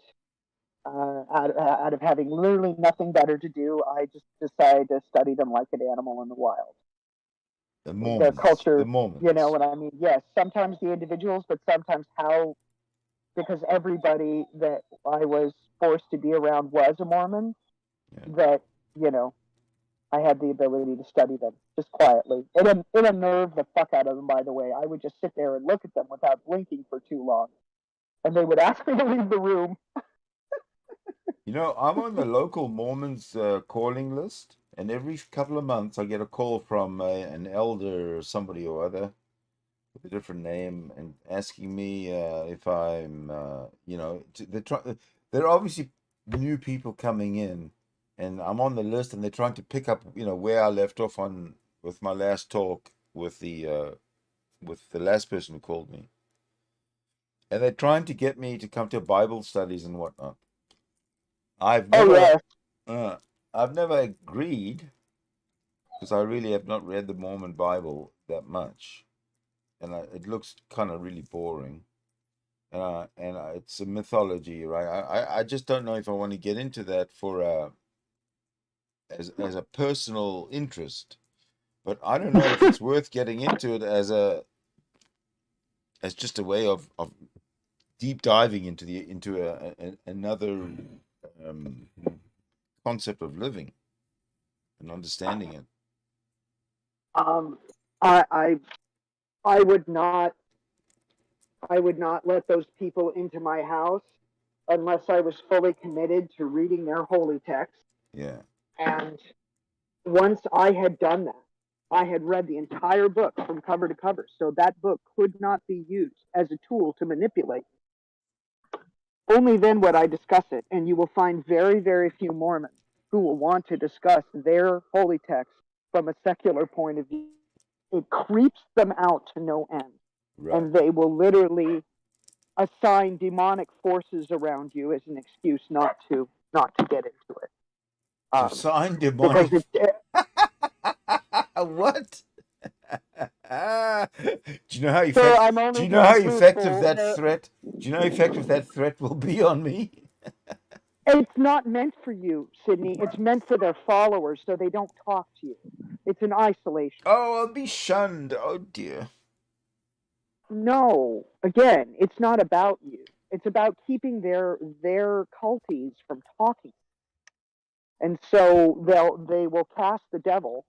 out of having literally nothing better to do, I just decided to study them like an animal in the wild. The Their Mormons. The culture, you know Mormons. what I mean? Yes, sometimes the individuals, but sometimes how, because everybody that I was forced to be around was a Mormon, Yeah. that, you know, I had the ability to study them just quietly. It unnerved the fuck out of them, by the way. I would just sit there and look at them without blinking for too long. And they would ask me to leave the room. You know, I'm on the local Mormons calling list, and every couple of months I get a call from an elder or somebody or other with a different name and asking me if I'm, they're obviously new people coming in, and I'm on the list, and they're trying to pick up, where I left off on with my last talk with the last person who called me, and they're trying to get me to come to Bible studies and whatnot. I've Oh, never, yes. uh, I've never agreed because I really have not read the Mormon Bible that much, and it looks kind of really boring. It's a mythology, right? I just don't know if I want to get into that for as a personal interest, but I don't know if it's worth getting into it as just a way of deep diving into another um, concept of living and understanding it. Um, I, I, I would not, I would not let those people into my house unless I was fully committed to reading their holy text. Yeah. And once I had done that, I had read the entire book from cover to cover. So that book could not be used as a tool to manipulate. Only then would I discuss it. And you will find very, very few Mormons who will want to discuss their holy text from a secular point of view. It creeps them out to no end. Right. And they will literally assign demonic forces around you as an excuse not to get into it. To sign Because demonic. What? Do you know how sir, effect? I'm Do only you know how being effective truthful. that threat? Do you know how effective that threat will be on me? It's not meant for you, Sidney. It's meant for their followers so they don't talk to you. It's an isolation. Oh, I'll be shunned. Oh dear. No, again, it's not about you. It's about keeping their culties from talking. And so they will cast the devil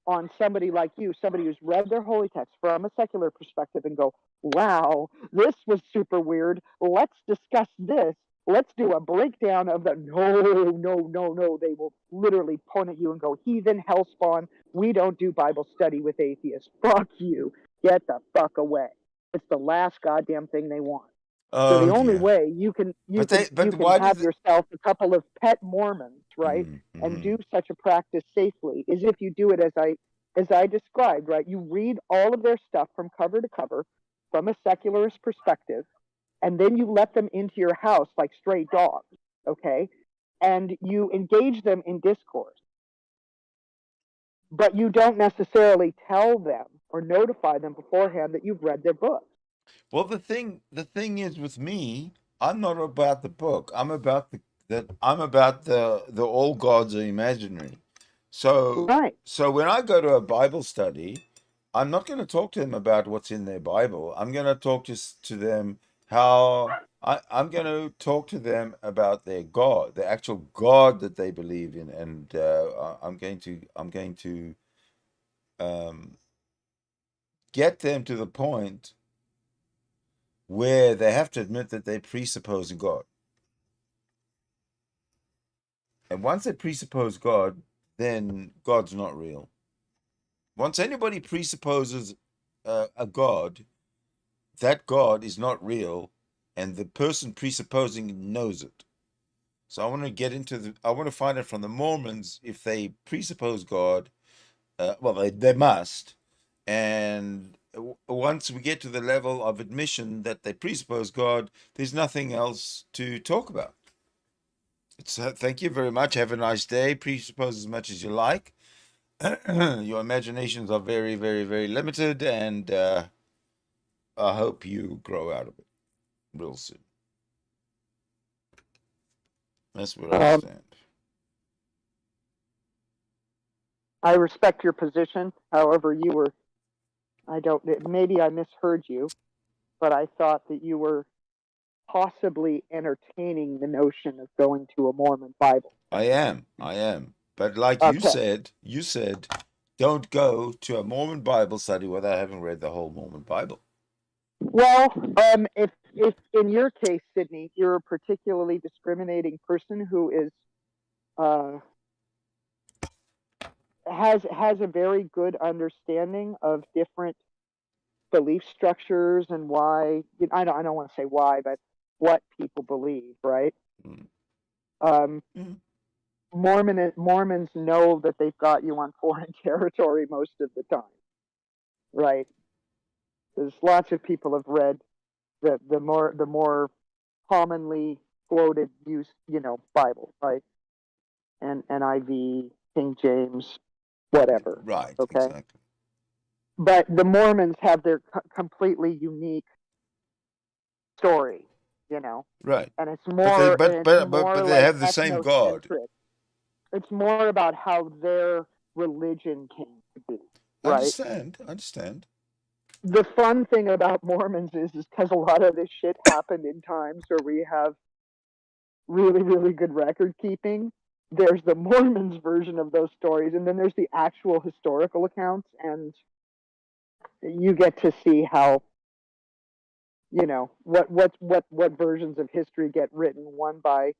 on somebody like you, somebody who's read their holy text from a secular perspective and go, wow, this was super weird. Let's discuss this. Let's do a breakdown of the no. They will literally point at you and go, heathen, hellspawn. We don't do Bible study with atheists. Fuck you. Get the fuck away. It's the last goddamn thing they want. So the Oh only dear. way you can But why do have they? yourself a couple of pet Mormons, right, and Mm-hmm. do such a practice safely is if you do it as I described, right? You read all of their stuff from cover to cover from a secularist perspective, and then you let them into your house like stray dogs, okay? And you engage them in discourse, but you don't necessarily tell them or notify them beforehand that you've read their book. Well, the thing is with me, I'm not about the book. I'm about the all gods are imaginary. So Right. so when I go to a Bible study, I'm not going to talk to them about what's in their Bible. I'm going to talk to them how I'm going to talk to them about their God, the actual God that they believe in, and I'm going to um, get them to the point where they have to admit that they presuppose a God. And once they presuppose God, then God's not real. Once anybody presupposes a God, that God is not real, and the person presupposing knows it. So I want to get into I want to find out from the Mormons if they presuppose God. Well, they must. And once we get to the level of admission that they presuppose God, there's nothing else to talk about. Thank you very much. Have a nice day. Presuppose as much as you like. Your imaginations are very, very, very limited, and I hope you grow out of it real soon. That's what I stand. I respect your position. However, maybe I misheard you, but I thought that you were possibly entertaining the notion of going to a Mormon Bible. I am. But like Okay. you said, don't go to a Mormon Bible study without having read the whole Mormon Bible. Well, if in your case, Sidney, you're a particularly discriminating person who is has a very good understanding of different belief structures and why I don't want to say why, but what people believe, right? Mm. Mormons know that they've got you on foreign territory most of the time, right? There's lots of people have read the more commonly quoted use Bible, right? And NIV, King James, whatever. Right, Okay. exactly. But the Mormons have their completely unique story, Right. and it's But they more they like have the same God. ethnocentric. It's more about how their religion came to be, right? Understand. The fun thing about Mormons is because a lot of this shit happened in times where we have really, really good record keeping. There's the Mormons version of those stories, and then there's the actual historical accounts, and you get to see how what versions of history get written, one by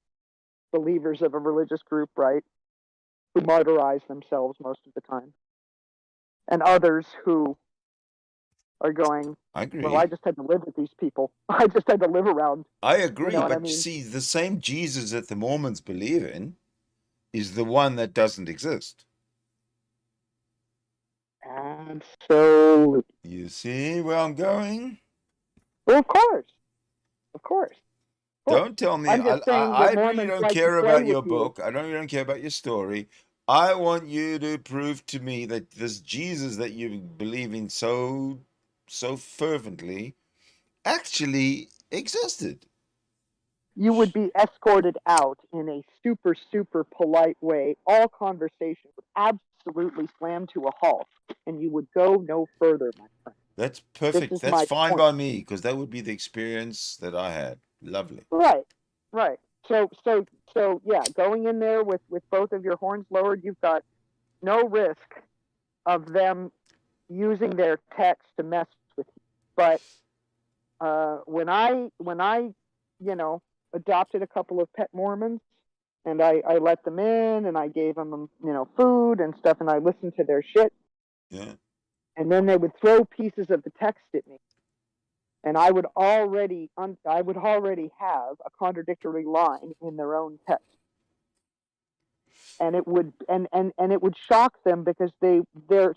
believers of a religious group, right, who martyrize themselves most of the time, and others who are going, I well, I agree. just had to live with these people. I just had to live around. I You agree, know what I but mean? see, the same Jesus that the Mormons believe in is the one that doesn't exist. Absolutely. You see where I'm going? Well, of course. Of course. Of course. Don't tell me. I'm just saying that I really Mormons don't like to care play about with your you. book. I don't even care about your story. I want you to prove to me that this Jesus that you believe in so fervently actually existed. You would be escorted out in a super, super polite way. All conversation would absolutely slam to a halt, and you would go no further, my friend. That's This perfect. is That's my fine point. by me because that would be the experience that I had. Lovely. Right, right. So yeah, going in there with both of your horns lowered, you've got no risk of them using their text to mess with you. But when I adopted a couple of pet Mormons, and I let them in, and I gave them food and stuff, and I listened to their shit, Yeah. and then they would throw pieces of the text at me, and I would already have a contradictory line in their own text, and it would and it would shock them because they're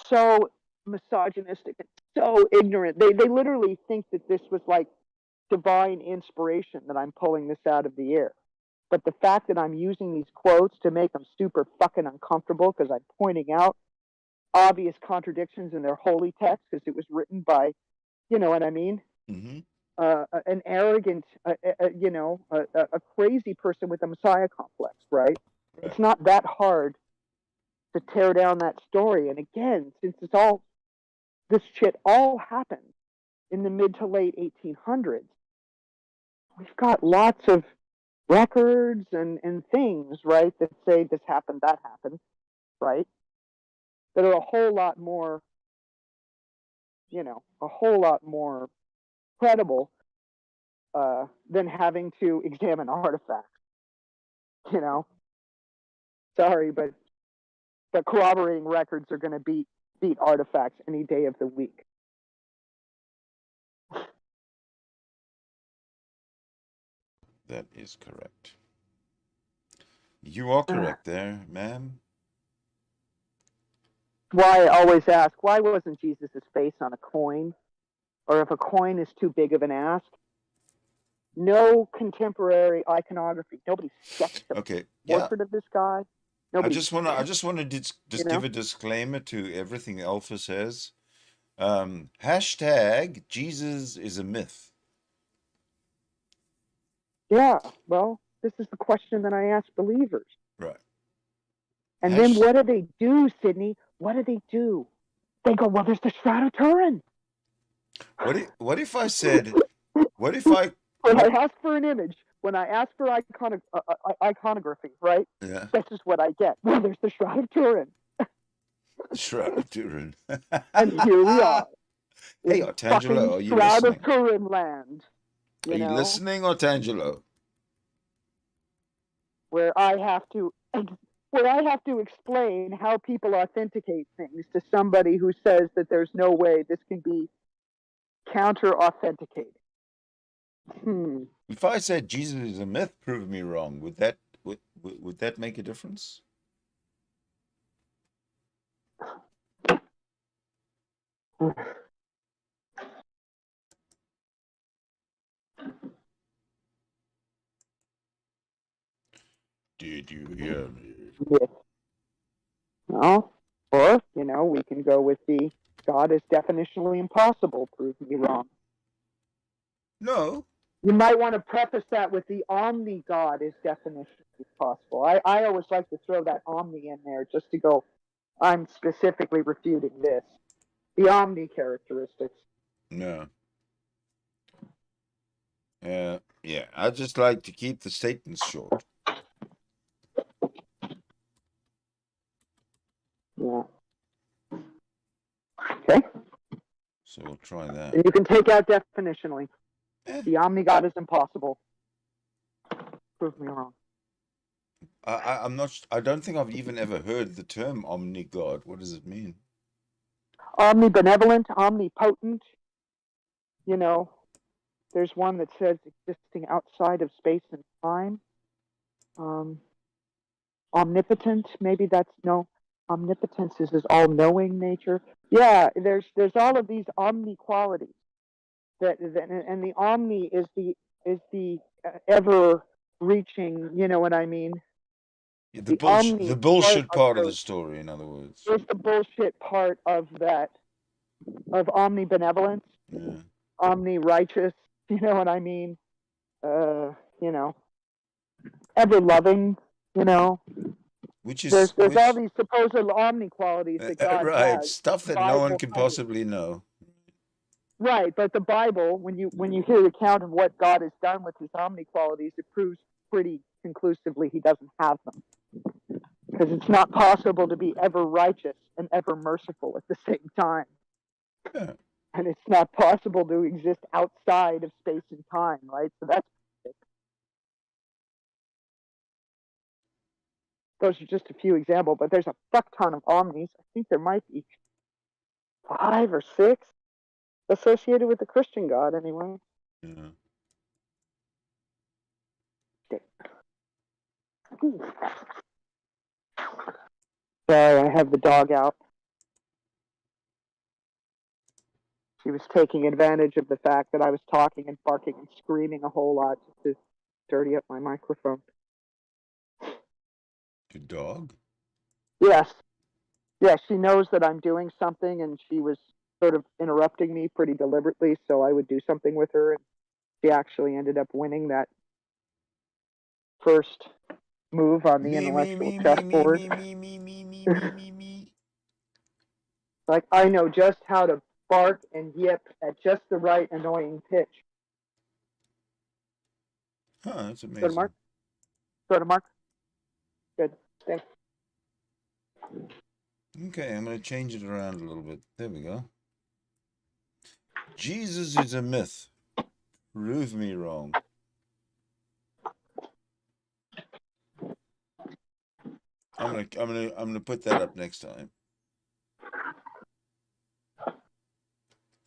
so misogynistic and so ignorant. They literally think that this was like divine inspiration, that I'm pulling this out of the air. But the fact that I'm using these quotes to make them super fucking uncomfortable because I'm pointing out obvious contradictions in their holy text because it was written by, you know what I mean? Mm-hmm. An arrogant, a crazy person with a messiah complex, right? Right. It's not that hard to tear down that story. And again, since this shit all happened in the mid to late 1800s, we've got lots of records and things, right, that say this happened, that happened, right, that are a whole lot more, a whole lot more credible than having to examine artifacts. Sorry, but corroborating records are going to beat artifacts any day of the week. That is correct. You are correct there, ma'am. Why I always ask, why wasn't Jesus' face on a coin? Or if a coin is too big of an ask? No contemporary iconography. Nobody sketched a portrait of this guy. Nobody I just want to just give a disclaimer to everything Alpha says. Hashtag Jesus is a myth. Yeah, well, this is the question that I ask believers. Right. And then what do they do, Sidney? What do they do? They go, well, there's the Shroud of Turin. What if I said, what if I... When I ask for an image, when I ask for iconography, right? Yeah. This is what I get. Well, there's the Shroud of Turin. Shroud of Turin. And here we are. Hey, Otangelo, are you Shroud listening? of Turin land. Are you listening, Otangelo? Where I have to explain how people authenticate things to somebody who says that there's no way this can be counter-authenticated. If I said Jesus is a myth, prove me wrong. Would that make a difference? Did you hear me? Yes. Well, or, we can go with the God is definitionally impossible, prove me wrong. No. You might want to preface that with the omni God is definitionally possible. I always like to throw that omni in there just to go, I'm specifically refuting this. The omni characteristics. No. Yeah, I just like to keep the statements short. Yeah. Okay. So we'll try that. And you can take out definitionally. The omni God is impossible. Prove me wrong. I'm not. I don't think I've even ever heard the term omni God. What does it mean? Omnibenevolent, omnipotent. There's one that says existing outside of space and time. Omnipotent, maybe that's no. Omnipotence is his all-knowing nature. Yeah, there's all of these omni qualities. And the omni is the ever-reaching. You know what I mean? Yeah, the bullshit part of the story, in other words. It's the bullshit part of that, of omnibenevolence, omni-righteous. You know what I mean? Ever-loving. Which is there's all these supposed omni qualities that God right, has. stuff that no one can possibly know. Right, but the Bible, when you hear the account of what God has done with his omni qualities, it proves pretty conclusively he doesn't have them. Because it's not possible to be ever righteous and ever merciful at the same time. Yeah. And it's not possible to exist outside of space and time, right? So that's it. Those are just a few examples, but there's a fuck ton of omnis. I think there might be 5 or 6 associated with the Christian God, anyway. Yeah. Sorry, I have the dog out. She was taking advantage of the fact that I was talking and barking and screaming a whole lot to dirty up my microphone. Good dog? Yes. Yeah, she knows that I'm doing something, and she was sort of interrupting me pretty deliberately, so I would do something with her, and she actually ended up winning that first move on the intellectual chessboard. me. Like, I know just how to bark and yip at just the right annoying pitch. Huh, that's Go to amazing. Mark. Go to Mark. Good. Thanks. Okay, I'm going to change it around a little bit. There we go. Jesus is a myth. Prove me wrong. I'm gonna put that up next time.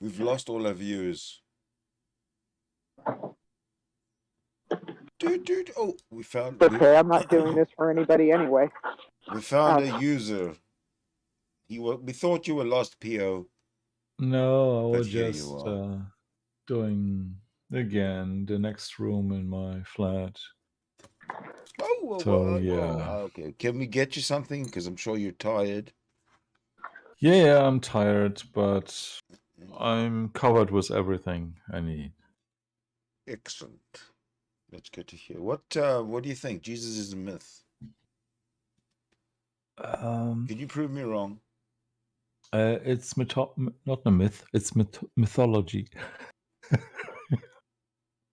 We've lost all our viewers. Dude. Oh, we found. Okay, I'm not doing this for anybody anyway. We found a user. We thought you were lost, PO. No, I But was here just you are. doing again the next room in my flat. Oh, So yeah. Okay, can we get you something? Because I'm sure you're tired. Yeah, I'm tired, but I'm covered with everything I need. Excellent. That's good to hear. What do you think? Jesus is a myth. Can you prove me wrong? It's not a myth. It's mythology.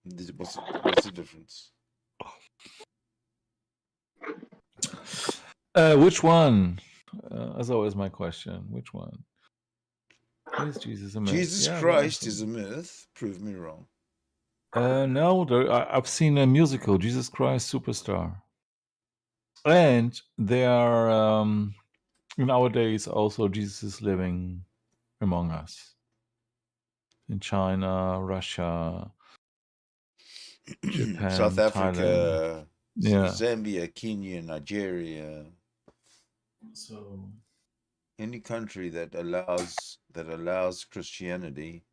What's the difference? Which one? As always, my question. Which one? Is Jesus a myth? Jesus Christ is a myth. Prove me wrong. No, I've seen a musical, Jesus Christ Superstar. And there are, nowadays, also Jesus is living among us. In China, Russia, Japan, South Africa, Thailand. Zambia, Kenya, Nigeria. So any country that allows Christianity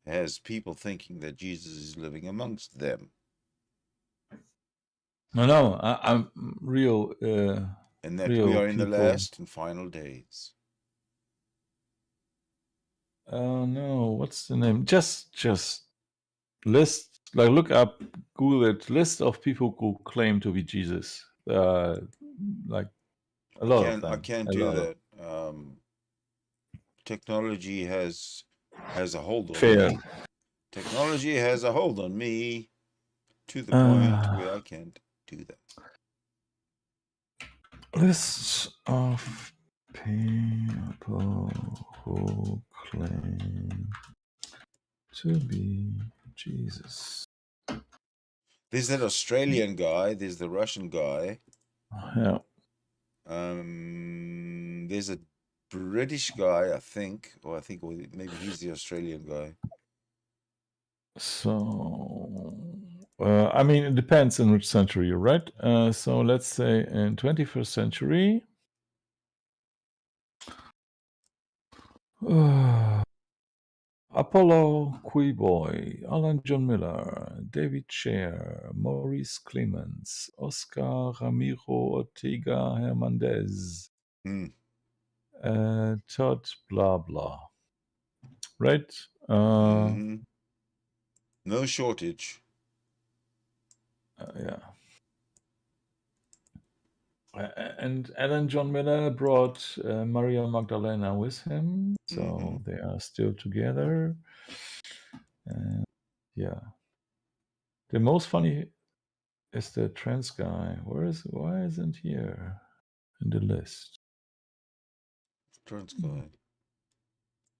has people thinking that Jesus is living amongst them. No, I'm real. And that real we are in the people. last and final days. No, what's the name? Just list, like look up, Google it, list of people who claim to be Jesus. Like a lot of them. I can't do that. Technology has a hold on me. Technology has a hold on me to the point where I can't do that. Lists of people who claim to be Jesus. There's that Australian guy. There's the Russian guy. Yeah. There's a British guy, I think maybe he's the Australian guy. So, I mean, it depends in which century you're right. So let's say in 21st century. Apollo Queeboy, Alan John Miller, David Scher, Maurice Clemens, Oscar Ramiro Ortega Hernandez, Todd blah blah. Right? No shortage. Yeah. And Alan John Miller brought Maria Magdalena with him, so they are still together. Yeah. The most funny is the trans guy. Why isn't here in the list? Trans guy.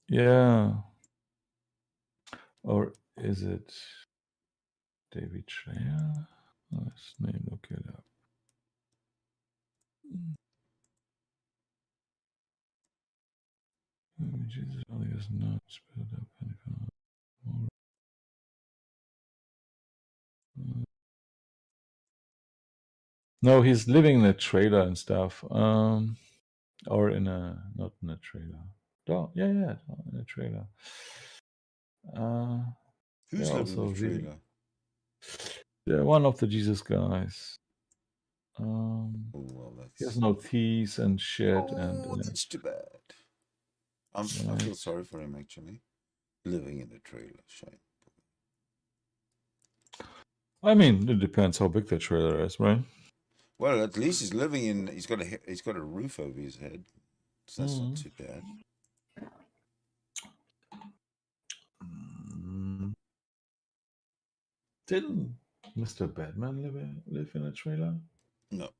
Yeah. Or is it David Schreier? Let's look it up. Jesus is not spelled up anything. No, he's living in a trailer and stuff. Or not in a trailer. Oh, yeah, in a trailer. Who's living in the trailer? Yeah, one of the Jesus guys. He has no teeth and shit. That's too bad. I feel sorry for him, actually. Living in a trailer. Shame. I mean, it depends how big the trailer is, right? Well, at least he's living in. He's got a roof over his head. So that's not too bad. Didn't Mr. Batman live in a trailer? No,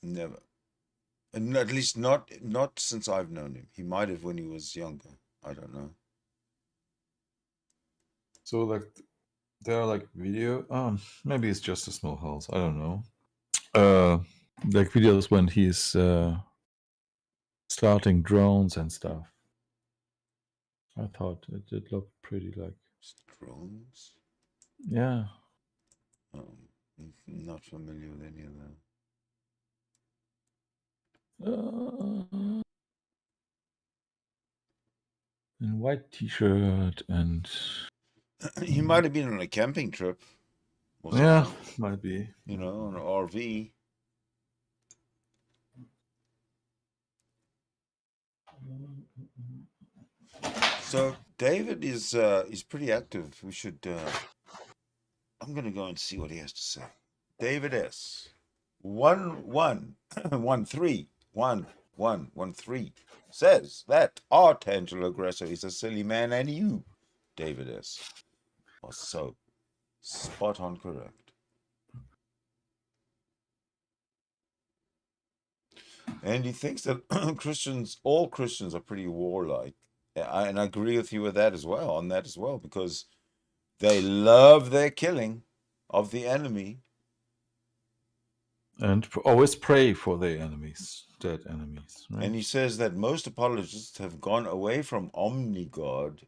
never. And at least not since I've known him. He might have when he was younger. I don't know. So like there are like video. Maybe it's just a small house. I don't know. Like videos when he's starting drones and stuff. I thought it did look pretty like. Drones? Yeah. Not familiar with any of In white t-shirt and. that. He might have been on a camping trip. Or Yeah, something, might be. you know, on an RV. So David is pretty active. We should. I'm gonna go and see what he has to say. David S. 1-1-1-3-1-1-1-3 says that Otangelo Grasso is a silly man, and you, David S., are so spot on correct. And he thinks that all Christians are pretty warlike. And I agree with you with that as well, on that as well, because they love their killing of the enemy. And always pray for their enemies, dead enemies. Right? And he says that most apologists have gone away from omni-God.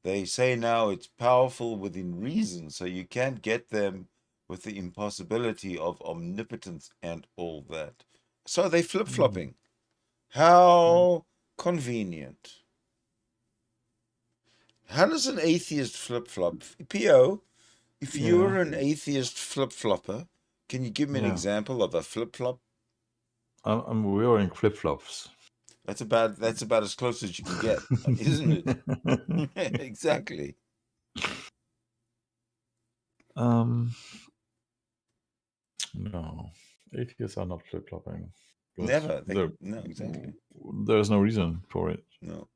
They say now it's powerful within reason, so you can't get them with the impossibility of omnipotence and all that. So they flip-flopping. How convenient. How does an atheist flip-flop? P.O., if you were an atheist flip-flopper, can you give me an example of a flip-flop? I'm wearing flip-flops. That's about as close as you can get, isn't it? Exactly. No, atheists are not flip-flopping. Never. No, exactly. There's no reason for it. No.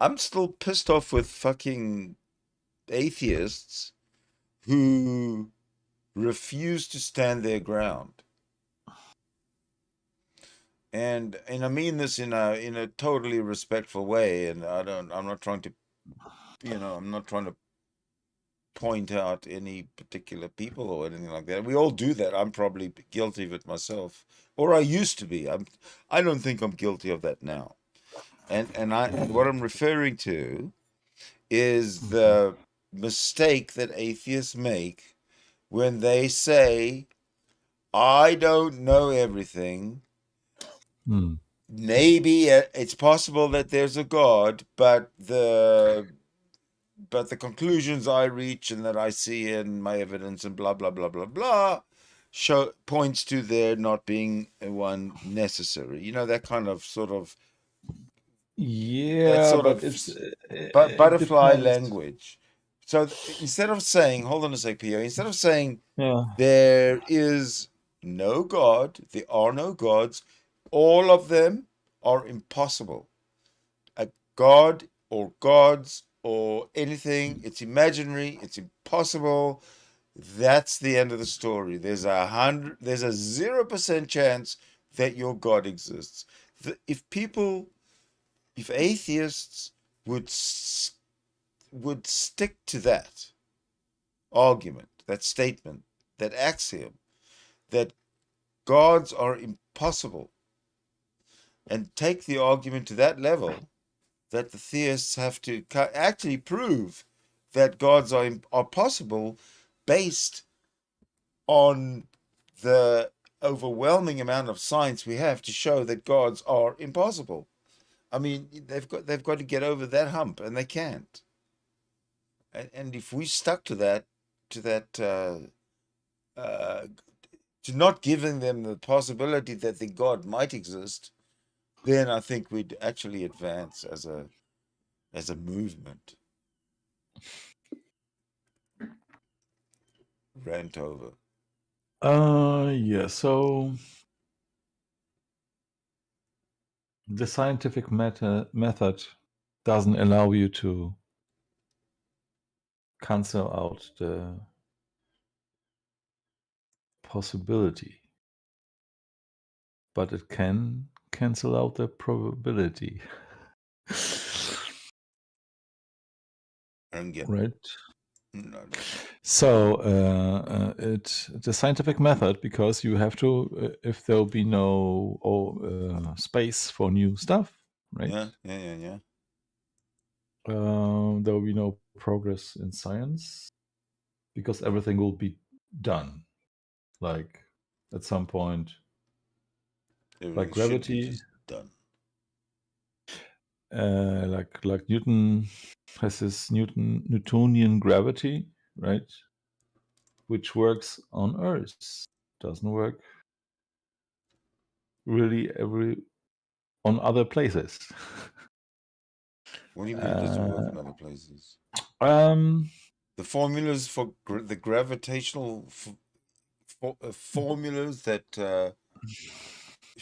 I'm still pissed off with fucking atheists who refuse to stand their ground. And I mean this in a totally respectful way, and I'm not trying to point out any particular people or anything like that. We all do that. I'm probably guilty of it myself, or I used to be. I don't think I'm guilty of that now. And what I'm referring to is the mistake that atheists make when they say, I don't know everything. Maybe it's possible that there's a God, but the conclusions I reach and that I see in my evidence and blah blah blah blah blah points to there not being one necessary. You know, that kind of sort of butterfly language. So instead of saying, hold on a sec, Pio, instead of saying there is no God, there are no gods, all of them are impossible. A God or gods or anything, it's imaginary, it's impossible. That's the end of the story. There's a 0% chance that your God exists. If atheists would stick to that argument, that statement, that axiom, that gods are impossible, and take the argument to that level, that the theists have to actually prove that gods are possible based on the overwhelming amount of science we have to show that gods are impossible. I mean, they've got to get over that hump, and they can't. And if we stuck to that, to not giving them the possibility that the God might exist, then I think we'd actually advance as a movement. rant over? Yeah. So the scientific method doesn't allow you to cancel out the possibility, but it can cancel out the probability. I don't get it. Right. No, I don't. So it's a scientific method because you have to, if there'll be no space for new stuff, right? Yeah. There will be no progress in science because everything will be done. Like at some point, Everything like should be gravity, just done. like Newton has this Newtonian gravity, right? Which works on Earth, doesn't work really on other places. What do you mean it doesn't work in other places? Um, The formulas for the gravitational formulas that,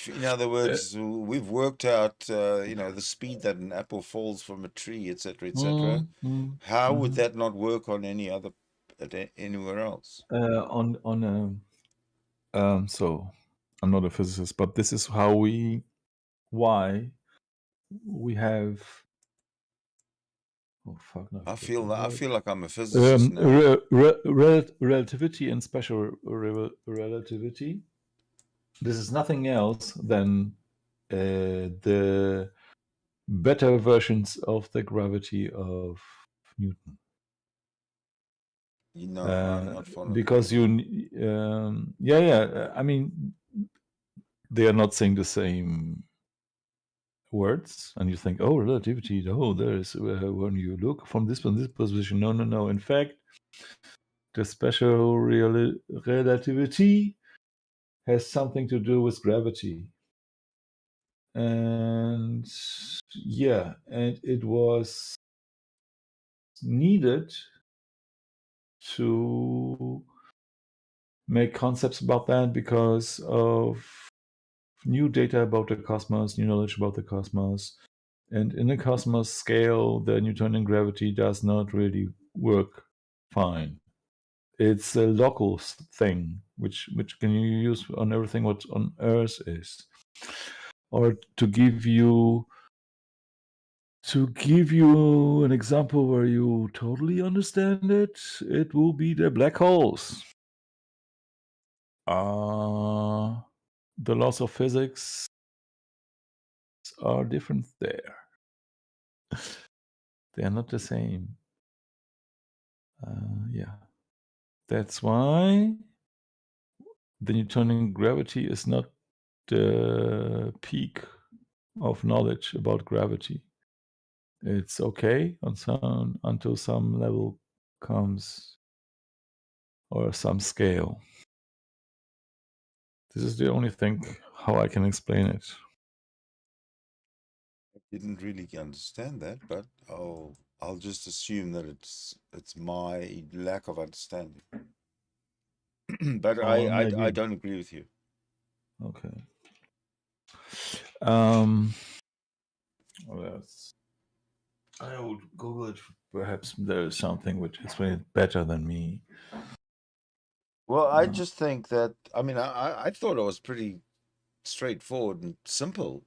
in other words, we've worked out, the speed that an apple falls from a tree, etc., etc. How would that not work on any other, anywhere else? So I'm not a physicist, but this is why we have. Oh fuck! No, I feel like I'm a physicist now. Relativity and special relativity. This is nothing else than the better versions of the gravity of Newton. I'm not following. Because I mean, they are not saying the same words, and you think, oh, relativity. Oh, there is when you look from this position. No. In fact, the special relativity has something to do with gravity, and it was needed to make concepts about that because of new data about the cosmos, new knowledge about the cosmos. And in the cosmos scale, the Newtonian gravity does not really work fine. It's a local thing, which can you use on everything what on Earth is. Or to give you an example where you totally understand it, it will be the black holes. The laws of physics are different there. They are not the same. That's why the Newtonian gravity is not the peak of knowledge about gravity. It's okay until some level comes or some scale. This is the only thing how I can explain it. I didn't really understand that, but I'll just assume that it's my lack of understanding. But I don't agree with you. Okay. I would Google it. Perhaps there is something which explains it better than me. Well, I just think that, I mean, I thought it was pretty straightforward and simple.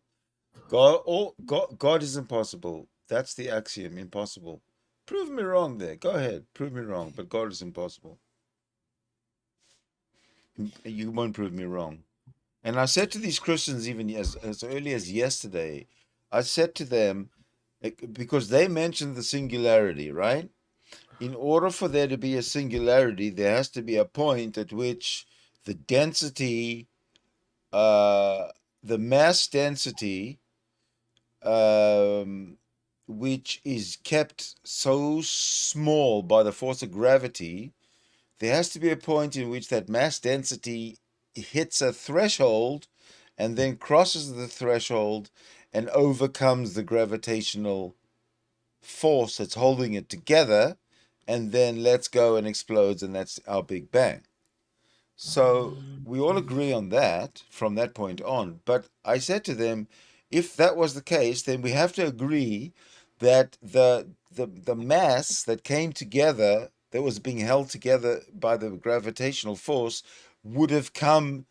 God is impossible. That's the axiom, impossible. Prove me wrong there. Go ahead, prove me wrong, but God is impossible. You won't prove me wrong. And I said to these Christians, even as early as yesterday, I said to them, because they mentioned the singularity, right? In order for there to be a singularity, there has to be a point at which the density, the mass density, which is kept so small by the force of gravity, there has to be a point in which that mass density hits a threshold and then crosses the threshold and overcomes the gravitational force that's holding it together, and then let's go and explodes, and that's our Big Bang. So we all agree on that from that point on. But I said to them, if that was the case, then we have to agree that the mass that came together, that was being held together by the gravitational force, would have come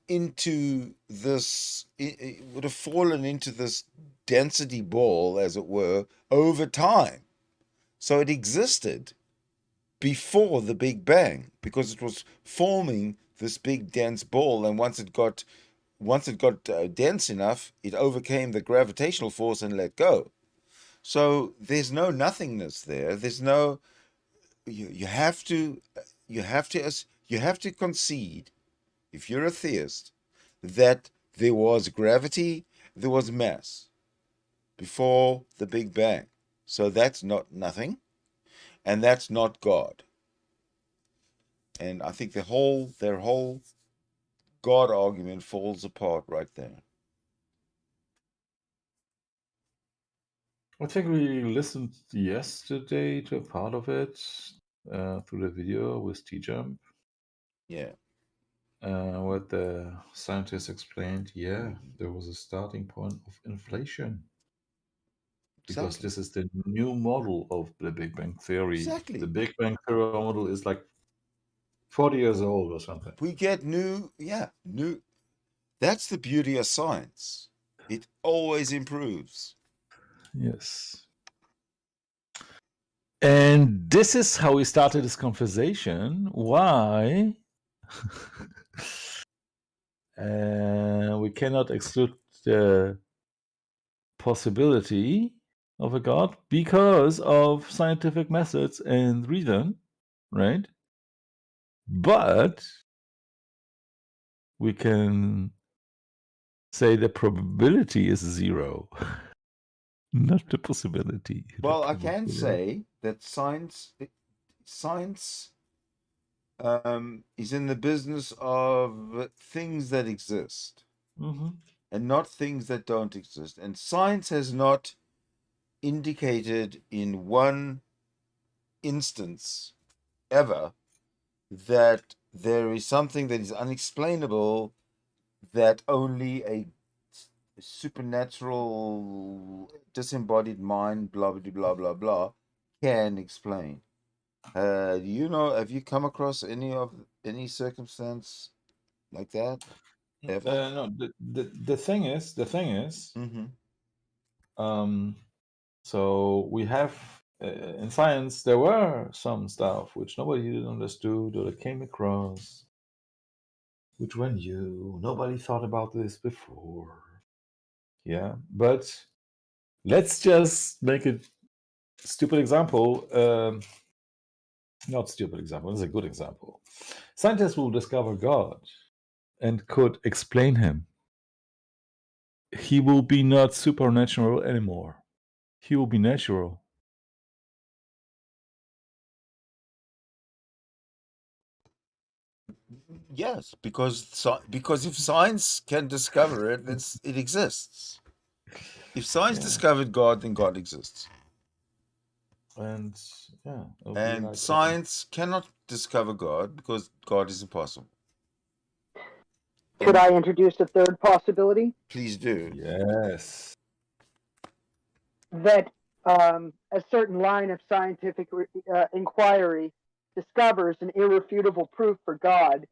into this, it would have fallen into this density ball, as it were, over time. So it existed before the Big Bang because it was forming this big dense ball, and once it got dense enough, it overcame the gravitational force and let go. So there's no nothingness there. There's no you have to concede, if you're a theist, that there was gravity, there was mass before the Big Bang. So that's not nothing, and that's not God. And I think their whole God argument falls apart right there. I think we listened yesterday to a part of it through the video with T-Jump. Yeah. What the scientists explained, there was a starting point of inflation. Because Exactly. this is the new model of the Big Bang Theory. Exactly. The Big Bang Theory model is like 40 years old or something. We get new. That's the beauty of science. It always improves. Yes. And this is how we started this conversation. Why we cannot exclude the possibility of a God because of scientific methods and reason, right? But we can say the probability is 0, not the possibility. Well, I can say that science is in the business of things that exist and not things that don't exist. And science has not indicated in one instance ever that there is something that is unexplainable that only a supernatural disembodied mind, blah blah blah blah blah, can explain. Have you come across any circumstance like that ever? No, the thing is, so we have in science there were some stuff which nobody understood or came across, which were new. Nobody thought about this before. Yeah, but let's just make a stupid example. Not stupid example. It's a good example. Scientists will discover God and could explain him. He will be not supernatural anymore. He will be natural. Yes, because if science can discover it, it exists. If science discovered God, then God exists. And And science cannot discover God because God is impossible. Could I introduce a third possibility? Please do. Yes. That a certain line of scientific inquiry discovers an irrefutable proof for God.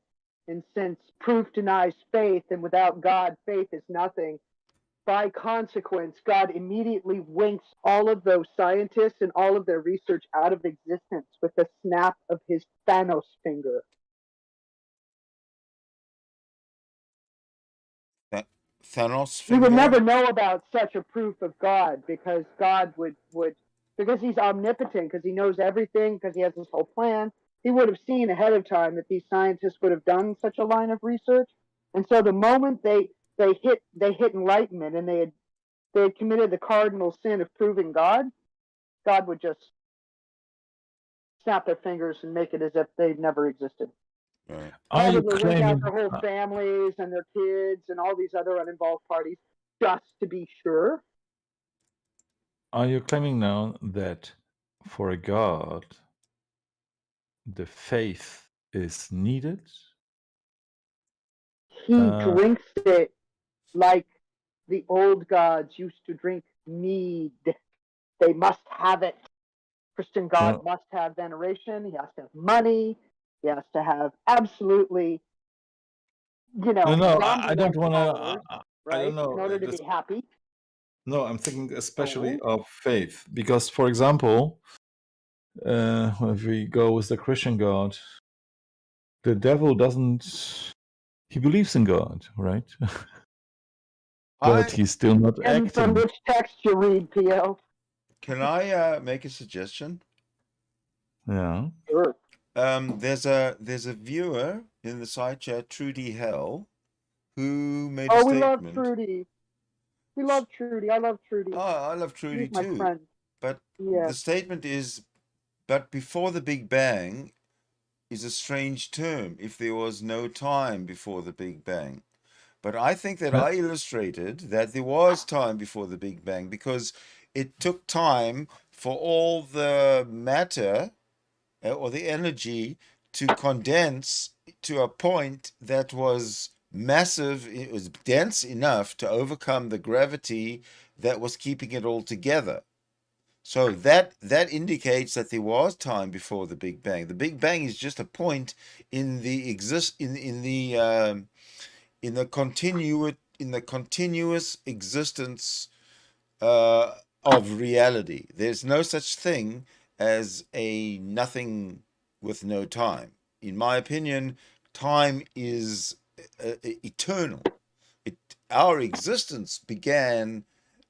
And since proof denies faith, and without God, faith is nothing, by consequence, God immediately winks all of those scientists and all of their research out of existence with a snap of his Thanos finger. Thanos We finger? would never know about such a proof of God because God would because he's omnipotent, because he knows everything, because he has this whole plan. He would have seen ahead of time that these scientists would have done such a line of research. And so the moment they hit enlightenment and they had committed the cardinal sin of proving God, God would just snap their fingers and make it as if they'd never existed. Right. Probably wink out their whole families and their kids and all these other uninvolved parties just to be sure. Are you claiming now that for a God the faith is needed. He drinks it like the old gods used to drink mead. They must have it. Christian God must have veneration. He has to have money. He has to have absolutely, I don't want to. right? I don't know. In order to be happy. No, I'm thinking especially of faith, because, for example, if we go with the Christian God, the devil doesn't. He believes in God, right? But he's still not And from acting. which text you read, P.O.? Can I make a suggestion? Yeah. Sure. There's a viewer in the side chat, Trudy Hell, who made a Oh, we statement. love Trudy. We love Trudy. I love Trudy. Oh, I love Trudy She's my too. friend. But Yeah. the statement is, but before the Big Bang is a strange term if there was no time before the Big Bang. But I think that I illustrated that there was time before the Big Bang because it took time for all the matter or the energy to condense to a point that was massive. It was dense enough to overcome the gravity that was keeping it all together. So that indicates that there was time before the Big Bang. The Big Bang is just a point in the continuous existence of reality. There's no such thing as a nothing with no time. In my opinion, time is eternal. Our existence began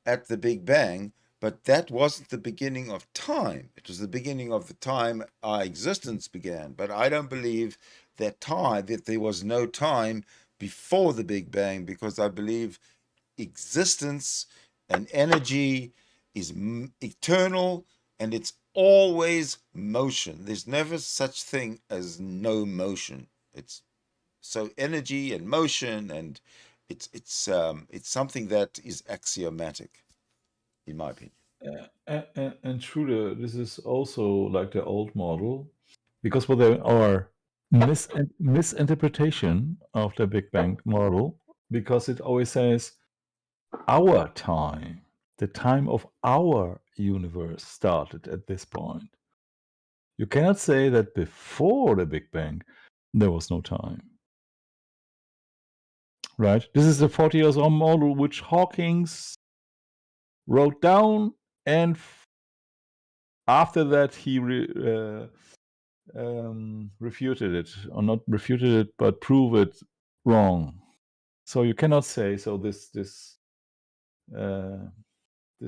at the Big Bang, but that wasn't the beginning of time. It was the beginning of the time our existence began. But I don't believe that there was no time before the Big Bang, because I believe existence and energy is eternal, and it's always motion. There's never such thing as no motion. It's so energy and motion, and it's something that is axiomatic, in my opinion. And true, this is also like the old model, because what there are misinterpretation of the Big Bang model, because it always says our time, the time of our universe started at this point. You cannot say that before the Big Bang there was no time. Right? This is the 40 years old model which Hawking's wrote down, and after that he refuted it, or not refuted it, but prove it wrong. So you cannot say, so this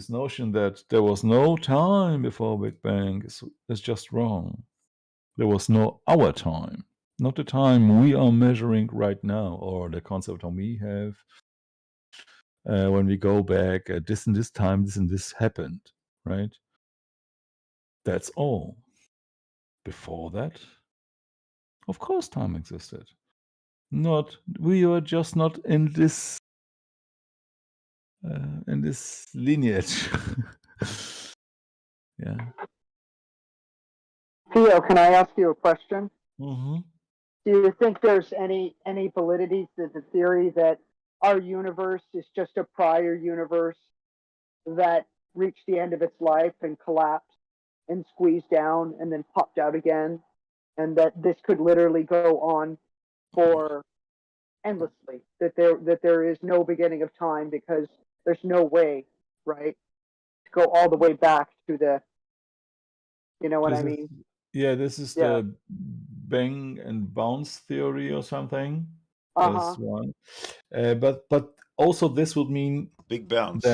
notion that there was no time before Big Bang is just wrong. There was no our time, not the time we are measuring right now, or the concept we have when we go back at this and this time, this and this happened, right? That's all. Before that, of course, time existed. We were just not in this lineage. Yeah. Theo, can I ask you a question? Mm-hmm. Do you think there's any validity to the theory that our universe is just a prior universe that reached the end of its life and collapsed and squeezed down and then popped out again, and that this could literally go on for endlessly, that there is no beginning of time because there's no way, right, to go all the way back to the, you know what I mean? This is the bang and bounce theory or something. That's one. But also this would mean Big bounce.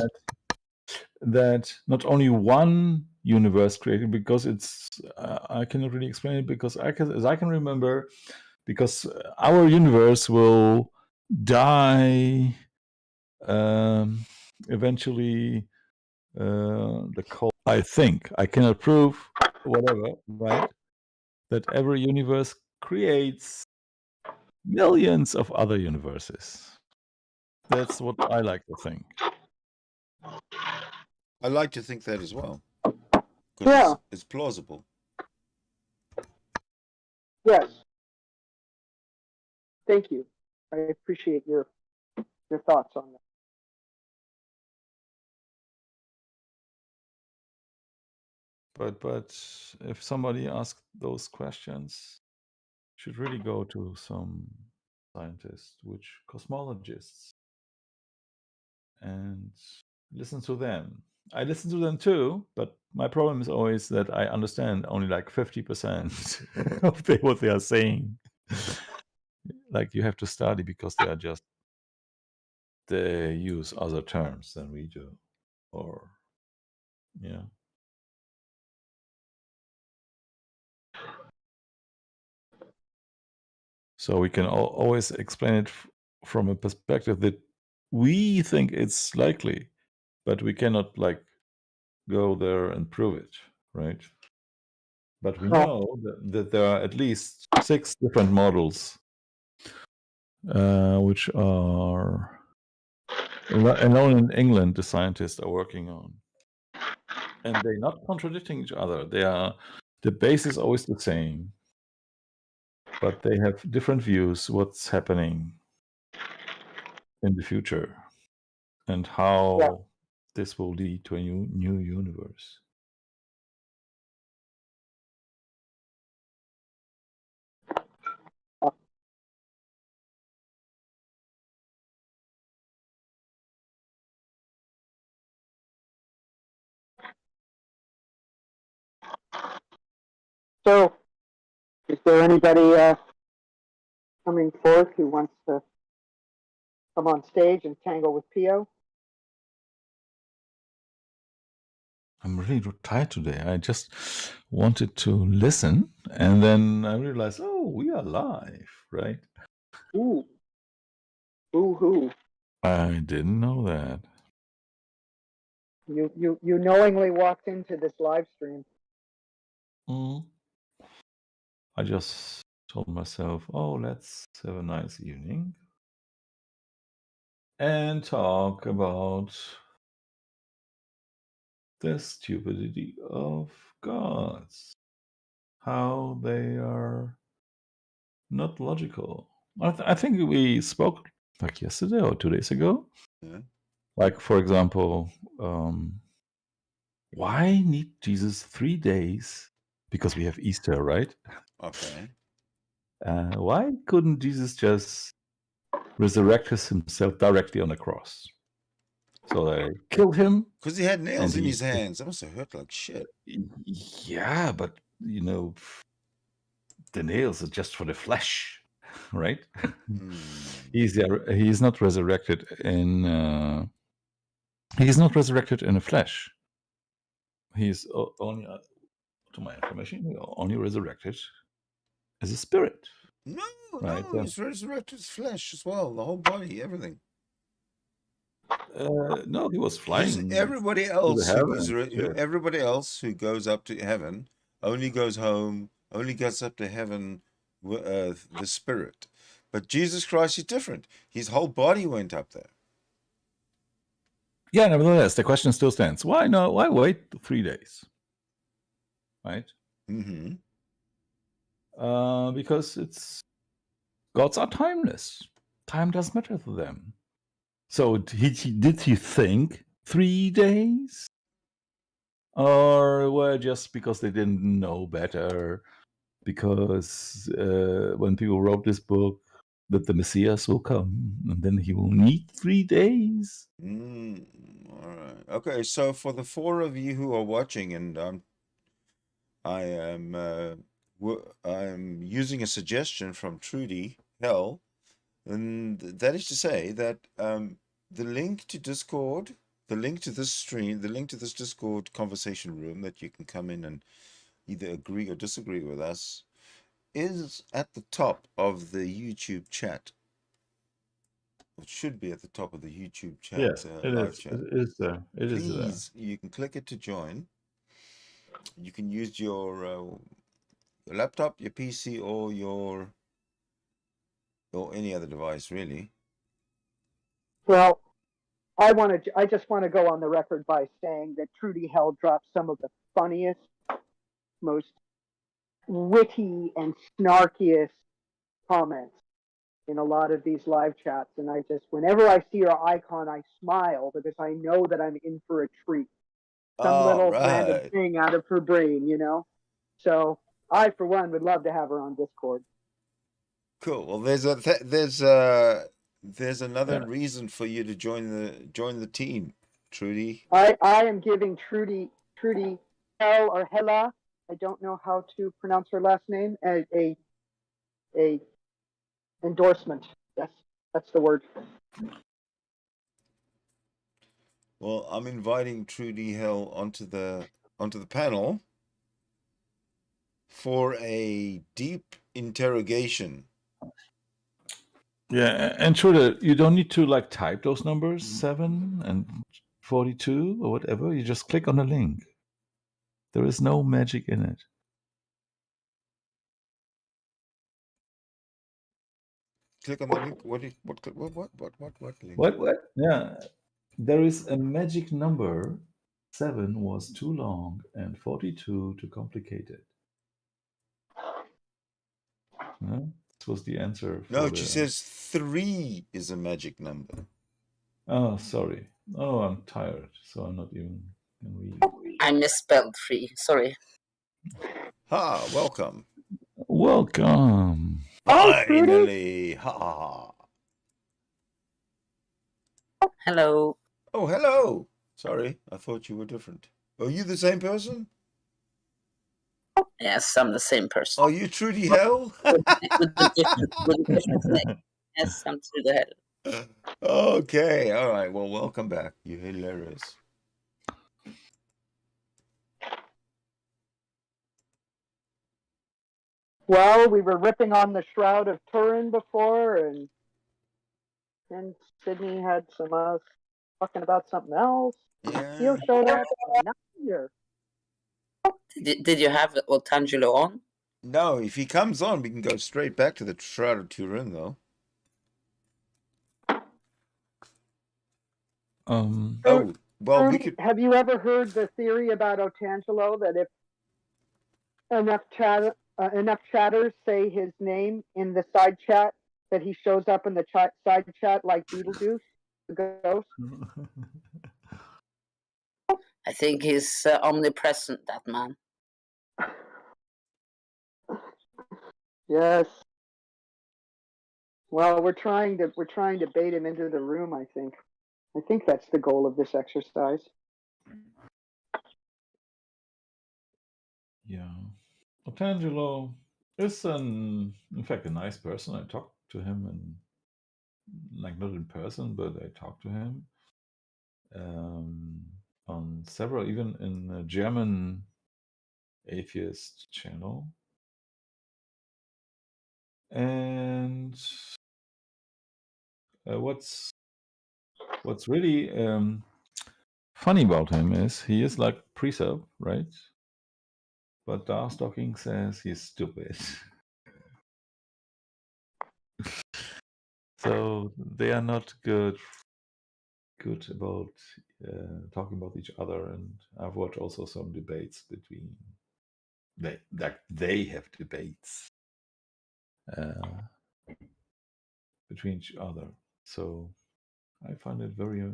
That not only one universe created, because it's I cannot really explain it, because as I can remember, because our universe will die eventually. I think I cannot prove whatever, right? That every universe creates millions of other universes. That's what I like to think. I like to think that as well, because it's plausible. Yes. Thank you. I appreciate your thoughts on that. But if somebody asks those questions, should really go to some scientists, which cosmologists, and listen to them. I listen to them too, but my problem is always that I understand only like 50% of what they are saying. Like you have to study because they use other terms than we do, or yeah. So we can always explain it from a perspective that we think it's likely, but we cannot like go there and prove it, right? But we know that there are at least 6 different models, which are alone in England, the scientists are working on, and they're not contradicting each other. The base is always the same, but they have different views what's happening in the future and how this will lead to a new universe. So, is there anybody coming forth who wants to come on stage and tangle with Pio? I'm really tired today. I just wanted to listen, and then I realized, oh, we are live, right? Ooh. Ooh-hoo. I didn't know that. You knowingly walked into this live stream. I just told myself, oh, let's have a nice evening and talk about the stupidity of gods, how they are not logical. I think we spoke like yesterday or 2 days ago. Yeah. Like, for example, why need Jesus 3 days? Because we have Easter, right? Okay. Why couldn't Jesus just resurrect himself directly on the cross? So they killed him. Because he had nails And in his hands. That must have hurt like shit. Yeah, but you know, the nails are just for the flesh, right? He's not resurrected in he's not resurrected in the flesh. He's only, to my information, only resurrected as a spirit. No, right? no, he's resurrected his flesh as well, the whole body, everything. No, he was flying. Everybody to else the everybody else who goes up to heaven only goes home, only gets up to heaven the spirit. But Jesus Christ is different. His whole body went up there. Yeah, nevertheless, the question still stands. Why not? Why wait 3 days? Right? Mm-hmm. Because gods are timeless. Time doesn't matter to them. So did he think 3 days? Or were just because they didn't know better? Because when people wrote this book, that the Messiah will come, and then he will need 3 days. All right. Okay. So for the 4 of you who are watching, and I am using a suggestion from Trudy Hell, and that is to say that the link to Discord, the link to this stream, the link to this Discord conversation room that you can come in and either agree or disagree with us, is at the top of the YouTube chat. It should be at the top of the YouTube chat. Yes, live chat. It is there. It is there. Please, you can click it to join. You can use your laptop, your PC, or any other device, really. Well, I just want to go on the record by saying that Trudy Hell dropped some of the funniest, most witty and snarkiest comments in a lot of these live chats. And I just, whenever I see her icon, I smile because I know that I'm in for a treat. Some All little random right. thing out of her brain, you know? So I, for one, would love to have her on Discord. Cool. Well, there's another reason for you to join the team, Trudy. I am giving Trudy Hell or Hella, I don't know how to pronounce her last name, a endorsement. Yes, that's the word. Well, I'm inviting Trudy Hell onto the panel for a deep interrogation. Yeah, and sure, you don't need to like type those numbers 7 and 42 or whatever. You just click on the link. There is no magic in it. Click on the link. What link? What? Yeah, there is a magic number. 7 was too long and 42 too complicated. Yeah, this was the answer. No, she says 3 is a magic number. Oh, sorry. Oh, I'm tired, so I'm not even can read. I misspelled 3. Sorry. Ha! Welcome. Welcome. Finally. Ha ha ha. Hello. Oh, hello. Sorry, I thought you were different. Are you the same person? Yes, I'm the same person. Are you Trudy Hell? With a different name. Yes, I'm Trudy Hell. Okay, all right. Well, welcome back. You're hilarious. Well, we were ripping on the Shroud of Turin before, and Sidney had some talking about something else. Yeah. Theo showed up. Not here. Did you have Otangelo on? No, if he comes on, we can go straight back to the Shroud of Turin, though. Oh, well, we could. Have you ever heard the theory about Otangelo that if enough chatters say his name in the side chat, that he shows up in the side chat like Beetlejuice, the ghost? I think he's omnipresent, that man. Yes. Well, we're trying to bait him into the room, I think. I think that's the goal of this exercise. Yeah. Otangelo is in fact, a nice person. I talked to him and like not in person, but I talked to him on several, even in a German atheist channel. And what's really funny about him is he is like precept, right? But Darkstalking says he's stupid. So they are not good about talking about each other. And I've watched also some debates between they have debates between each other. So I find it very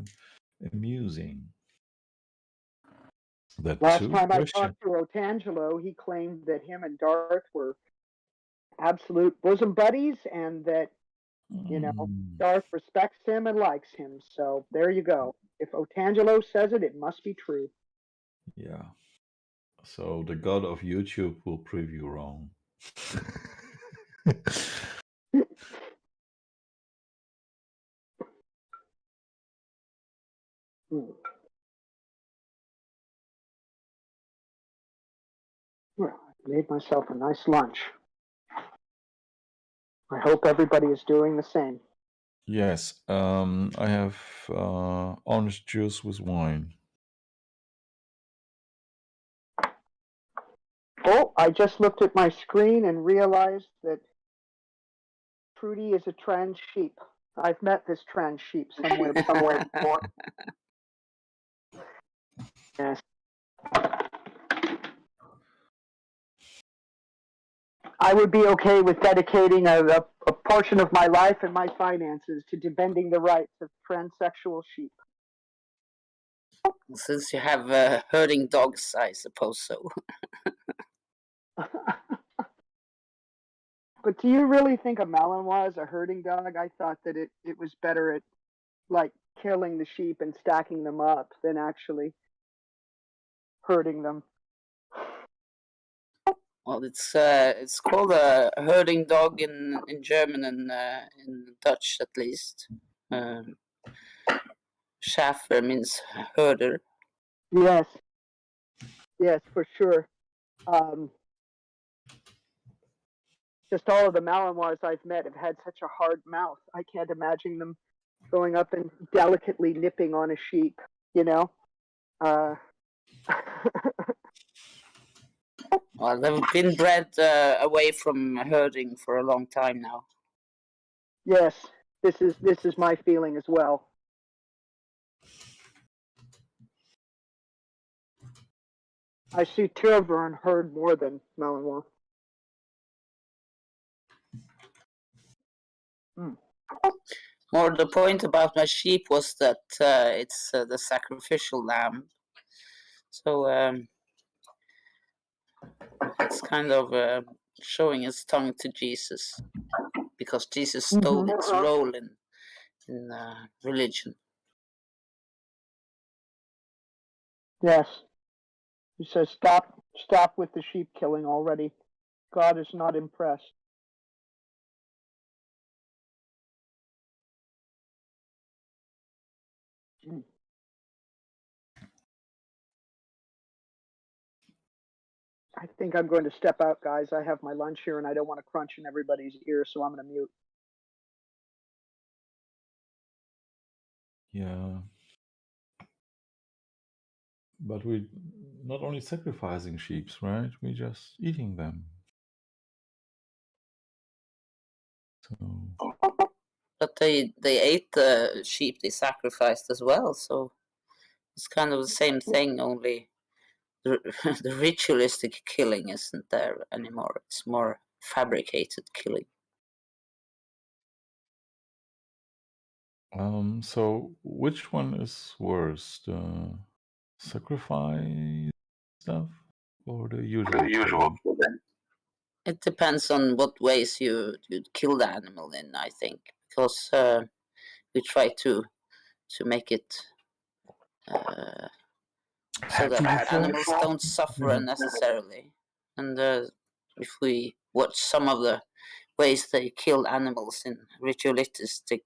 amusing. Last time I talked to Otangelo, he claimed that him and Darth were absolute bosom buddies, and that Darth respects him and likes him. So there you go. If Otangelo says it, it must be true. Yeah. So the god of YouTube will prove you wrong. Well, I made myself a nice lunch. I hope everybody is doing the same. Yes, I have orange juice with wine. Oh, I just looked at my screen and realized that Trudy is a trans sheep. I've met this trans sheep somewhere before. Yes. I would be okay with dedicating a portion of my life and my finances to defending the rights of transsexual sheep. Since you have herding dogs, I suppose so. But do you really think a Malinois is a herding dog? I thought that it was better at like killing the sheep and stacking them up than actually herding them. Well, it's called a herding dog in German and in Dutch at least. Schäfer means herder. Yes, for sure. Just all of the Malinois I've met have had such a hard mouth. I can't imagine them going up and delicately nipping on a sheep, you know? Well, they've been bred away from herding for a long time now. Yes, this is my feeling as well. I see Tervuren herd more than Malinois. More the point about my sheep was that it's the sacrificial lamb. So it's kind of showing its tongue to Jesus, because Jesus stole its role in religion. Yes. He says, stop with the sheep killing already. God is not impressed. I think I'm going to step out, guys. I have my lunch here and I don't want to crunch in everybody's ear, so I'm going to mute. Yeah. But we're not only sacrificing sheep, right? We're just eating them. So. But they ate the sheep they sacrificed as well, so it's kind of the same thing, only the ritualistic killing isn't there anymore. It's more fabricated killing. So which one is worse, the sacrifice stuff or the usual? It depends on what ways you kill the animal in, I think, because we try to make it so that animals don't suffer unnecessarily. And if we watch some of the ways they kill animals in ritualistic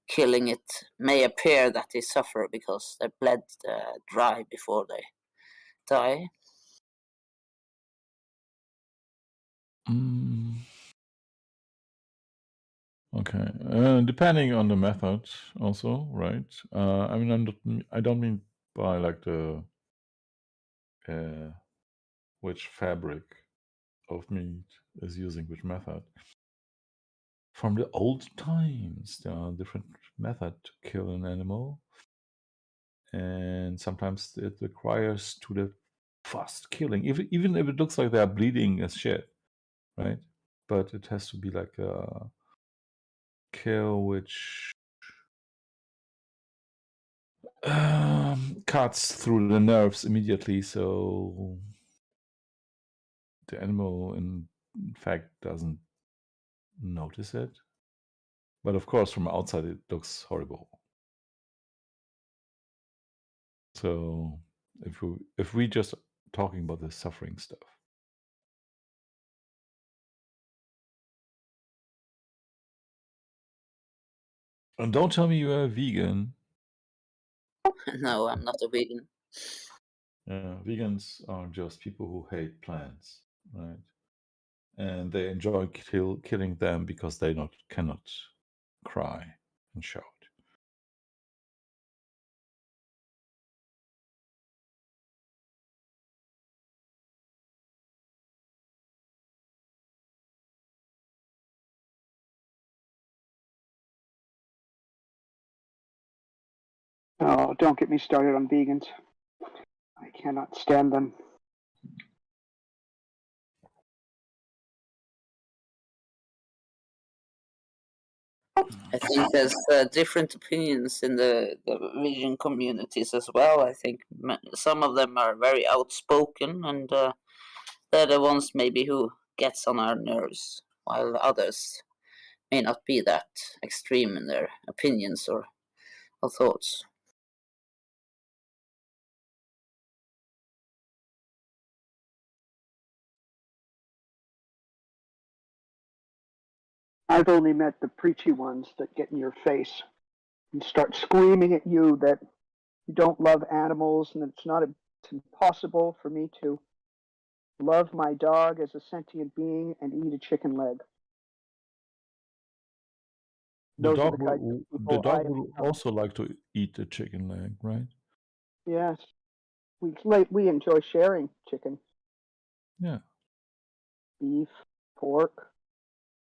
killing, it may appear that they suffer because they bled dry before they die. Okay, depending on the method, also, right? I mean, I don't mean by like the which fabric of meat is using which method. From the old times, there are different methods to kill an animal, and sometimes it requires to the fast killing, even if it looks like they are bleeding as shit, right? But it has to be like a kill which cuts through the nerves immediately, so the animal in fact doesn't notice it. But of course, from outside it looks horrible. So if we just talking about the suffering stuff. And don't tell me you're a vegan. No, I'm not a vegan. Vegans are just people who hate plants, right? And they enjoy killing them because they cannot cry and shout. Oh, don't get me started on vegans. I cannot stand them. I think there's different opinions in the vegan communities as well. I think some of them are very outspoken, and they're the ones maybe who gets on our nerves, while others may not be that extreme in their opinions or thoughts. I've only met the preachy ones that get in your face and start screaming at you that you don't love animals and it's impossible for me to love my dog as a sentient being and eat a chicken leg. The Those are dog the kinds of will, the people I dog have will become. also like to eat the chicken leg, right? Yes, we enjoy sharing chicken, Yeah. beef, pork,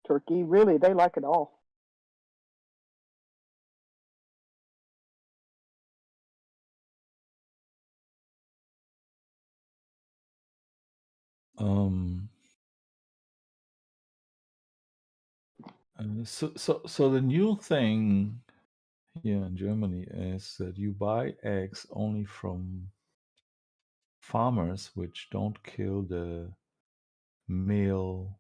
turkey. Really, they like it all. So the new thing here in Germany is that you buy eggs only from farmers which don't kill the male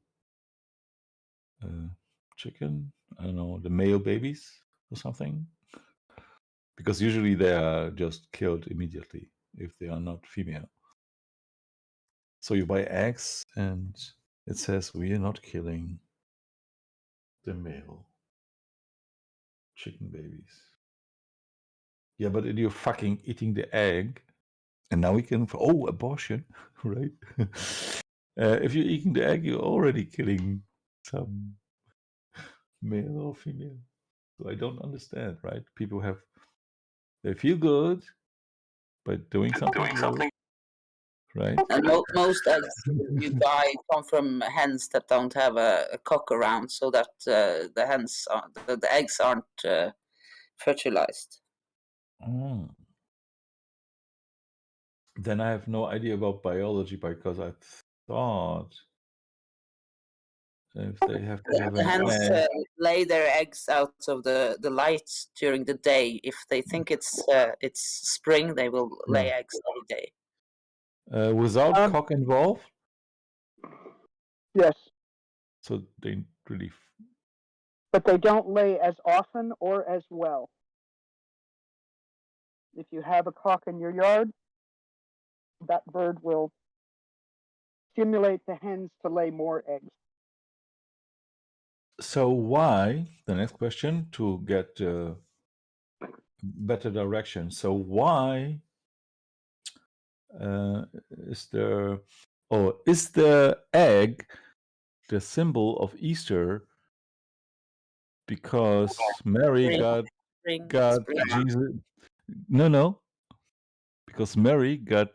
chicken. I don't know, the male babies or something, because usually they are just killed immediately if they are not female. So you buy eggs and it says we are not killing the male chicken babies. Yeah, but you're fucking eating the egg, and now we can abortion, right? If you're eating the egg, you're already killing some male or female. So I don't understand, right? People they feel good by doing something, right? And most eggs you buy come from hens that don't have a cock around, so that the eggs aren't fertilized. Oh. Then I have no idea about biology because I thought if they have to have The an hens egg, lay their eggs out of the light during the day. If they think it's spring, they will lay eggs every day. Without cock involved, Yes, so they really. but they don't lay as often or as well. If you have a cock in your yard, that bird will stimulate the hens to lay more eggs. So why, the next question, to get better direction. So why is the egg the symbol of Easter because Mary got Jesus? No, because Mary got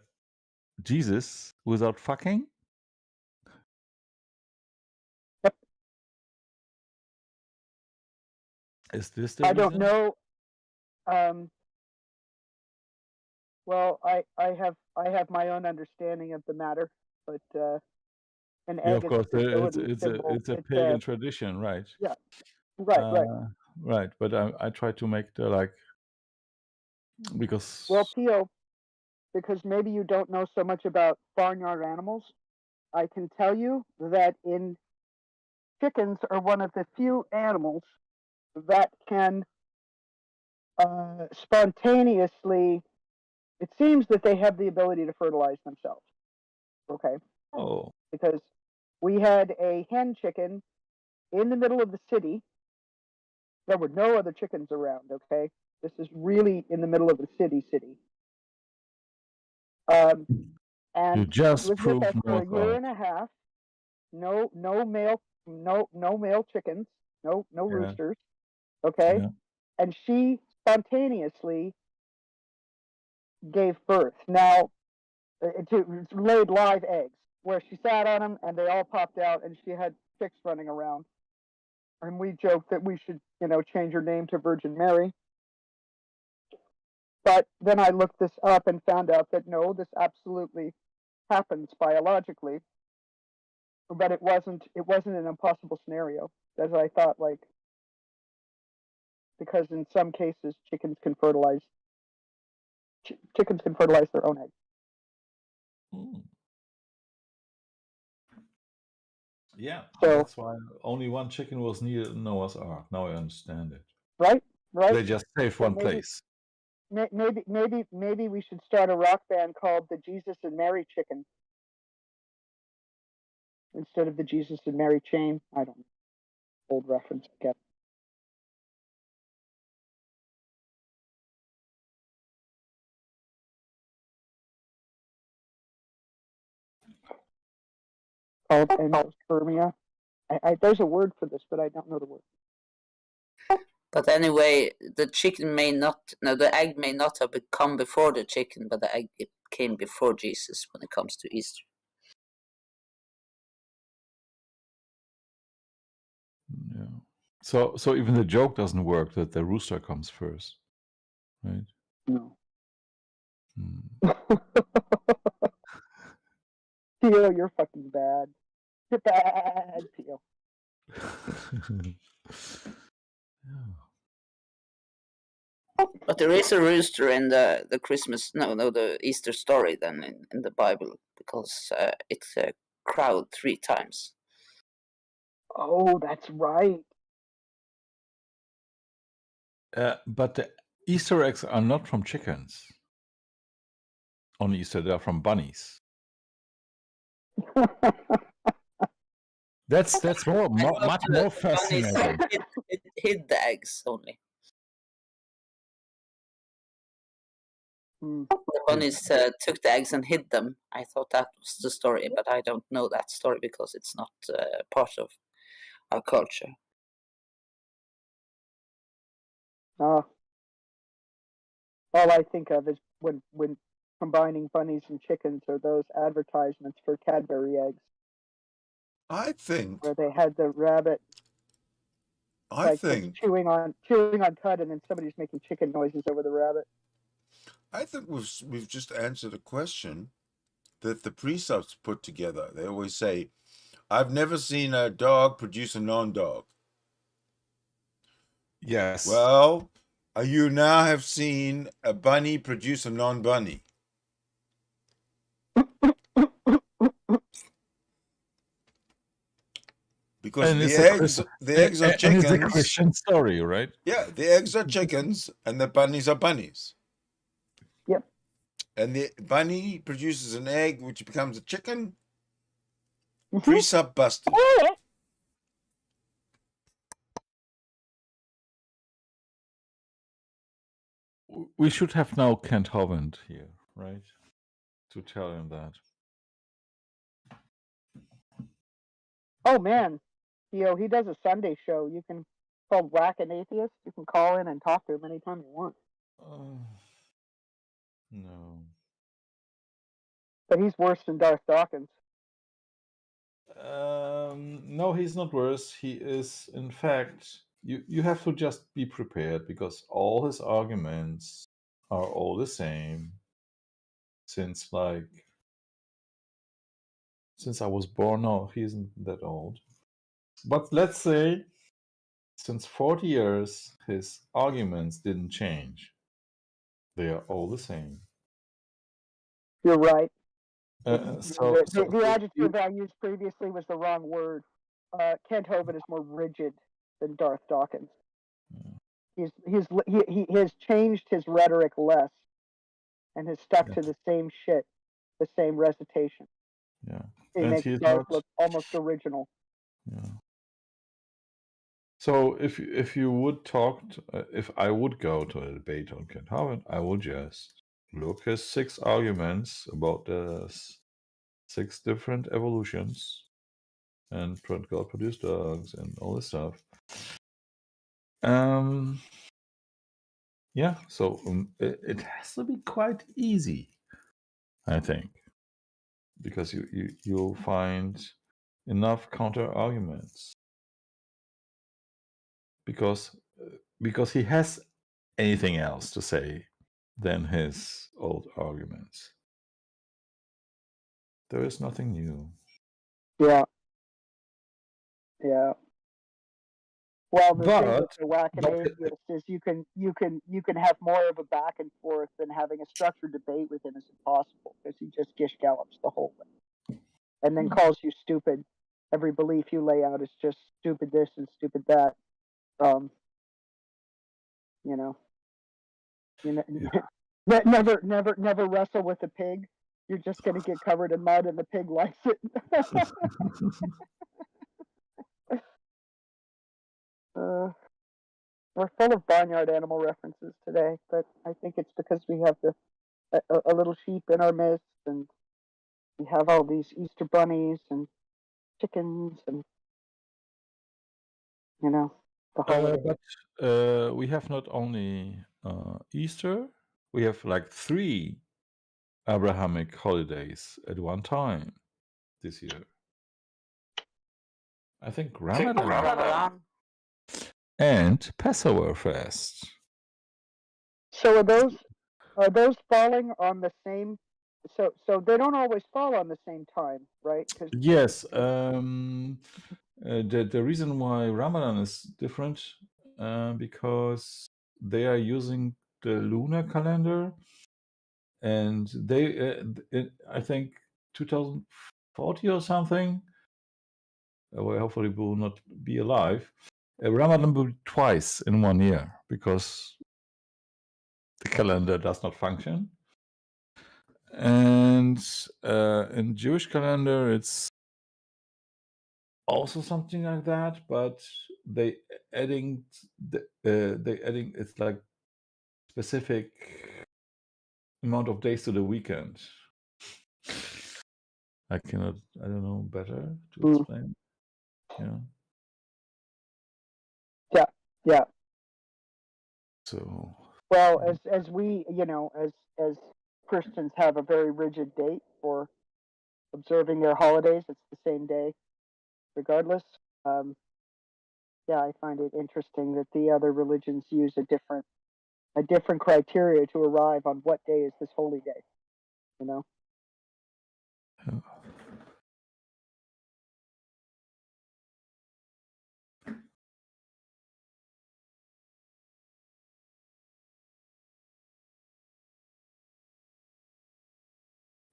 Jesus without fucking. Yep. Is this the I reason? don't know. Well, I have my own understanding of the matter, but an egg Of is course, a fertility symbol. it's a pagan tradition, right? Yeah, right. Right, but I try to make the because. Well, Theo, because maybe you don't know so much about barnyard animals, I can tell you that chickens are one of the few animals that can spontaneously. It seems that they have the ability to fertilize themselves. Okay. Oh. Because we had a hen chicken in the middle of the city. There were no other chickens around. Okay. This is really in the middle of the city. And you just she was with us proved for a North year out. and a half. No male chickens. No roosters. Okay. Yeah. And she spontaneously gave birth. Now, to laid live eggs where she sat on them and they all popped out and she had chicks running around. And we joked that we should, change her name to Virgin Mary. But then I looked this up and found out that no, this absolutely happens biologically. But it wasn't an impossible scenario, as I thought, because in some cases chickens can fertilize their own eggs. Hmm. Yeah, So that's why only one chicken was needed in Noah's Ark. Now I understand it. right. They just saved So one maybe- place. Maybe we should start a rock band called the Jesus and Mary Chicken instead of the Jesus and Mary Chain. I don't know. Old reference, I guess. Called endospermia. There's a word for this, but I don't know the word. But anyway, the egg may not have come before the chicken, but the egg came before Jesus when it comes to Easter. Yeah. So even the joke doesn't work that the rooster comes first, right? No. Hmm. Theo, you're fucking bad. You're bad, Theo. Yeah. But there is a rooster in the the Easter story then in the Bible, because it's crowed 3 times. Oh, that's right. But the Easter eggs are not from chickens. On Easter, they are from bunnies. That's much more Bunnies fascinating. it hid the eggs only. The bunnies took the eggs and hid them. I thought that was the story, but I don't know that story because it's not part of our culture. All I think of is when combining bunnies and chickens are those advertisements for Cadbury eggs. I think. Where they had the rabbit. Just chewing on cud, and then somebody's making chicken noises over the rabbit. I think we've just answered a question that the precepts put together. They always say, "I've never seen a dog produce a non-dog." Yes. Well, you now have seen a bunny produce a non-bunny. Because the eggs are chickens. And it's a Christian story, right? Yeah, the eggs are chickens and the bunnies are bunnies. Yep. And the bunny produces an egg which becomes a chicken. Precept busted. We should have now Kent Hovind here, right? To tell him that. Oh man, he does a Sunday show. You can called Whack an Atheist. You can call in and talk to him anytime you want. No. But he's worse than Darth Dawkins. No, he's not worse. He is, in fact, you have to just be prepared because all his arguments are all the same since I was born. No, he isn't that old. But let's say since 40 years, his arguments didn't change. They are all the same. You're right. The adjective I used previously was the wrong word. Kent Hovind is more rigid than Darth Dawkins. He has changed his rhetoric less, and has stuck to the same shit, the same recitation. Yeah, he makes Darth look almost original. Yeah. So if you would talk, if I would go to a debate on Kent Hovind, I would just look his 6 arguments about the 6 different evolutions and God produced dogs and all this stuff. Yeah, so it has to be quite easy, I think, because you'll find enough counter arguments. Because he has anything else to say than his old arguments. There is nothing new. Yeah. Well, the thing with But the Wackenadius is you can have more of a back and forth than having a structured debate with him is impossible, because he just gish gallops the whole way, and then calls you stupid. Every belief you lay out is just stupid this and stupid that. You know, never wrestle with a pig. You're just going to get covered in mud, and the pig likes it. We're full of barnyard animal references today, but I think it's because we have a little sheep in our midst, and we have all these Easter bunnies and chickens, and the holidays. But we have not only Easter, we have like 3 Abrahamic holidays at one time this year. I think Ramadan and Passover fest. So are those falling on the same? So they don't always fall on the same time, right? Yes. The reason why Ramadan is different because they are using the lunar calendar, and they I think 2040 or something. Well, hopefully we will not be alive. Ramadan will be twice in 1 year because the calendar does not function. And in Jewish calendar, it's also something like that, but they adding it's like specific amount of days to the weekend. I don't know better to explain. Yeah. So well, as we as Christians have a very rigid date for observing their holidays, it's the same day regardless. Yeah, I find it interesting that the other religions use a different criteria to arrive on what day is this holy day.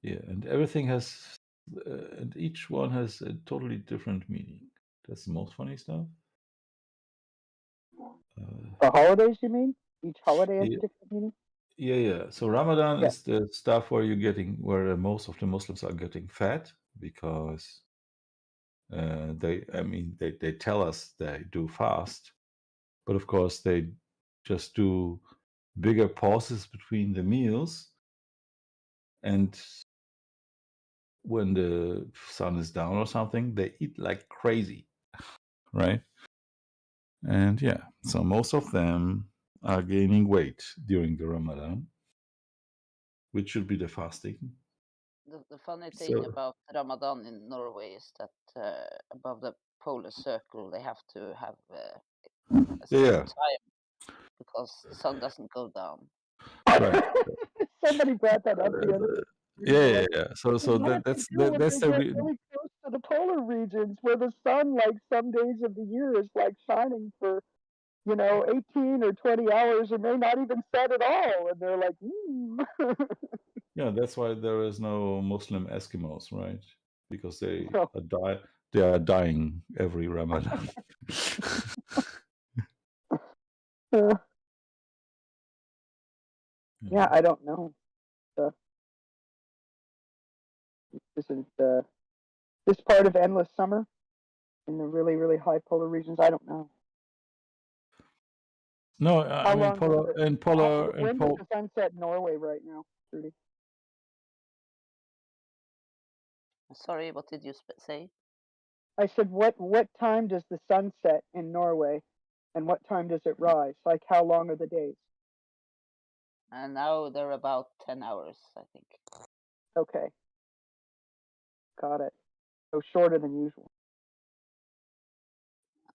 Yeah, and everything has, and each one has a totally different meaning. That's the most funny stuff. The holidays, you mean? Each holiday has a different meaning? Yeah. So Ramadan is the stuff where most of the Muslims are getting fat because they tell us they do fast, but of course they just do bigger pauses between the meals, and when the sun is down or something, they eat like crazy, right? And so most of them are gaining weight during the Ramadan, which should be the fasting. The funny thing about Ramadan in Norway is that above the polar circle they have to have a certain time because the sun doesn't go down. Right. Somebody brought that up the other day. Yeah. So that's really close to the polar regions where the sun, like some days of the year, is like shining for 18 or 20 hours, or may not even set at all, and they're like, Yeah, that's why there is no Muslim Eskimos, right? Because they are dying every Ramadan. Yeah, I don't know. Isn't this part of endless summer in the really, really high polar regions? I don't know. No, I mean polar. When is the sunset in Norway right now, Trudy? Sorry, what did you say? I said, what time does the sun set in Norway, and what time does it rise? Like, how long are the days? And now they're about 10 hours, I think. Okay. Got it. So shorter than usual.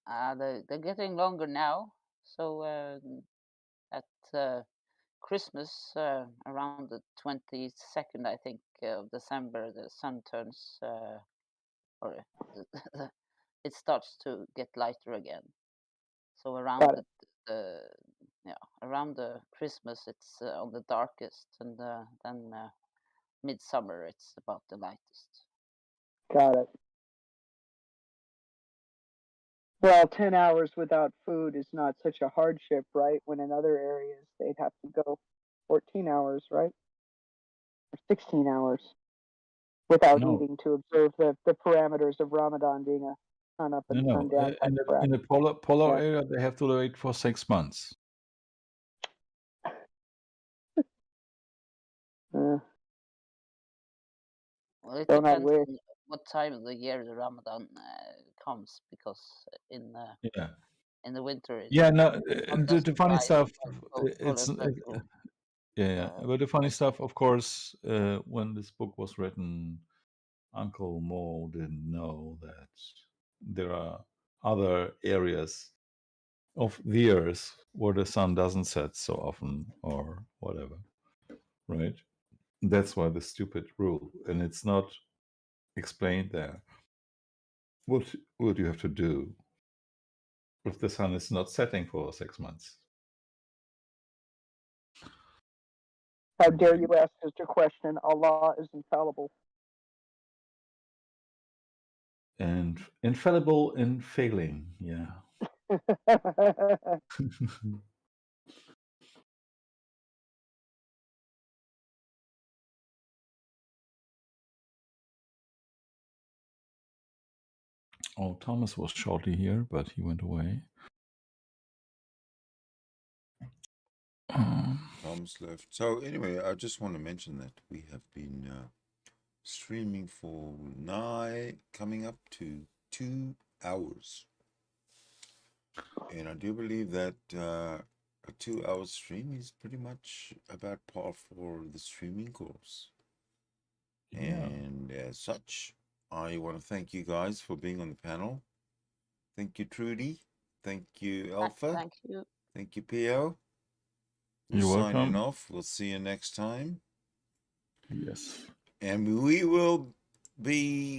They're getting longer now. So at Christmas, around the 22nd, I think, of December, the sun turns, or it starts to get lighter again. So around Got it. around the Christmas, it's on the darkest, and then midsummer, it's about the lightest. Got it. Well, 10 hours without food is not such a hardship, right? When in other areas they'd have to go 14 hours, right? Or 16 hours without No, eating to observe the parameters of Ramadan being a sun up and sun down type crap. In the polar Yeah. area, they have to wait for 6 months. Uh, Well, it don't I depends wish? on what time of the year the Ramadan comes, because in Yeah. in the winter it's Yeah, no, not the, as the funny dry, stuff, full it's as little. yeah. But the funny stuff, of course, when this book was written, Uncle Mo didn't know that there are other areas of the earth where the sun doesn't set so often or whatever, right? That's why the stupid rule, and it's not explained there. What you have to do if the sun is not setting for 6 months? How dare you ask us a question? Allah is infallible. And infallible in failing, yeah. Oh, Thomas was shortly here, but he went away. Tom's left. So anyway, I just want to mention that we have been streaming for coming up to 2 hours. And I do believe that a 2-hour stream is pretty much about par for the streaming course. Yeah. And as such, I want to thank you guys for being on the panel. Thank you, Trudy. Thank you, Alpha. Thank you. Thank you, P.O. We're You're signing welcome. off. We'll see you next time. Yes. And we will be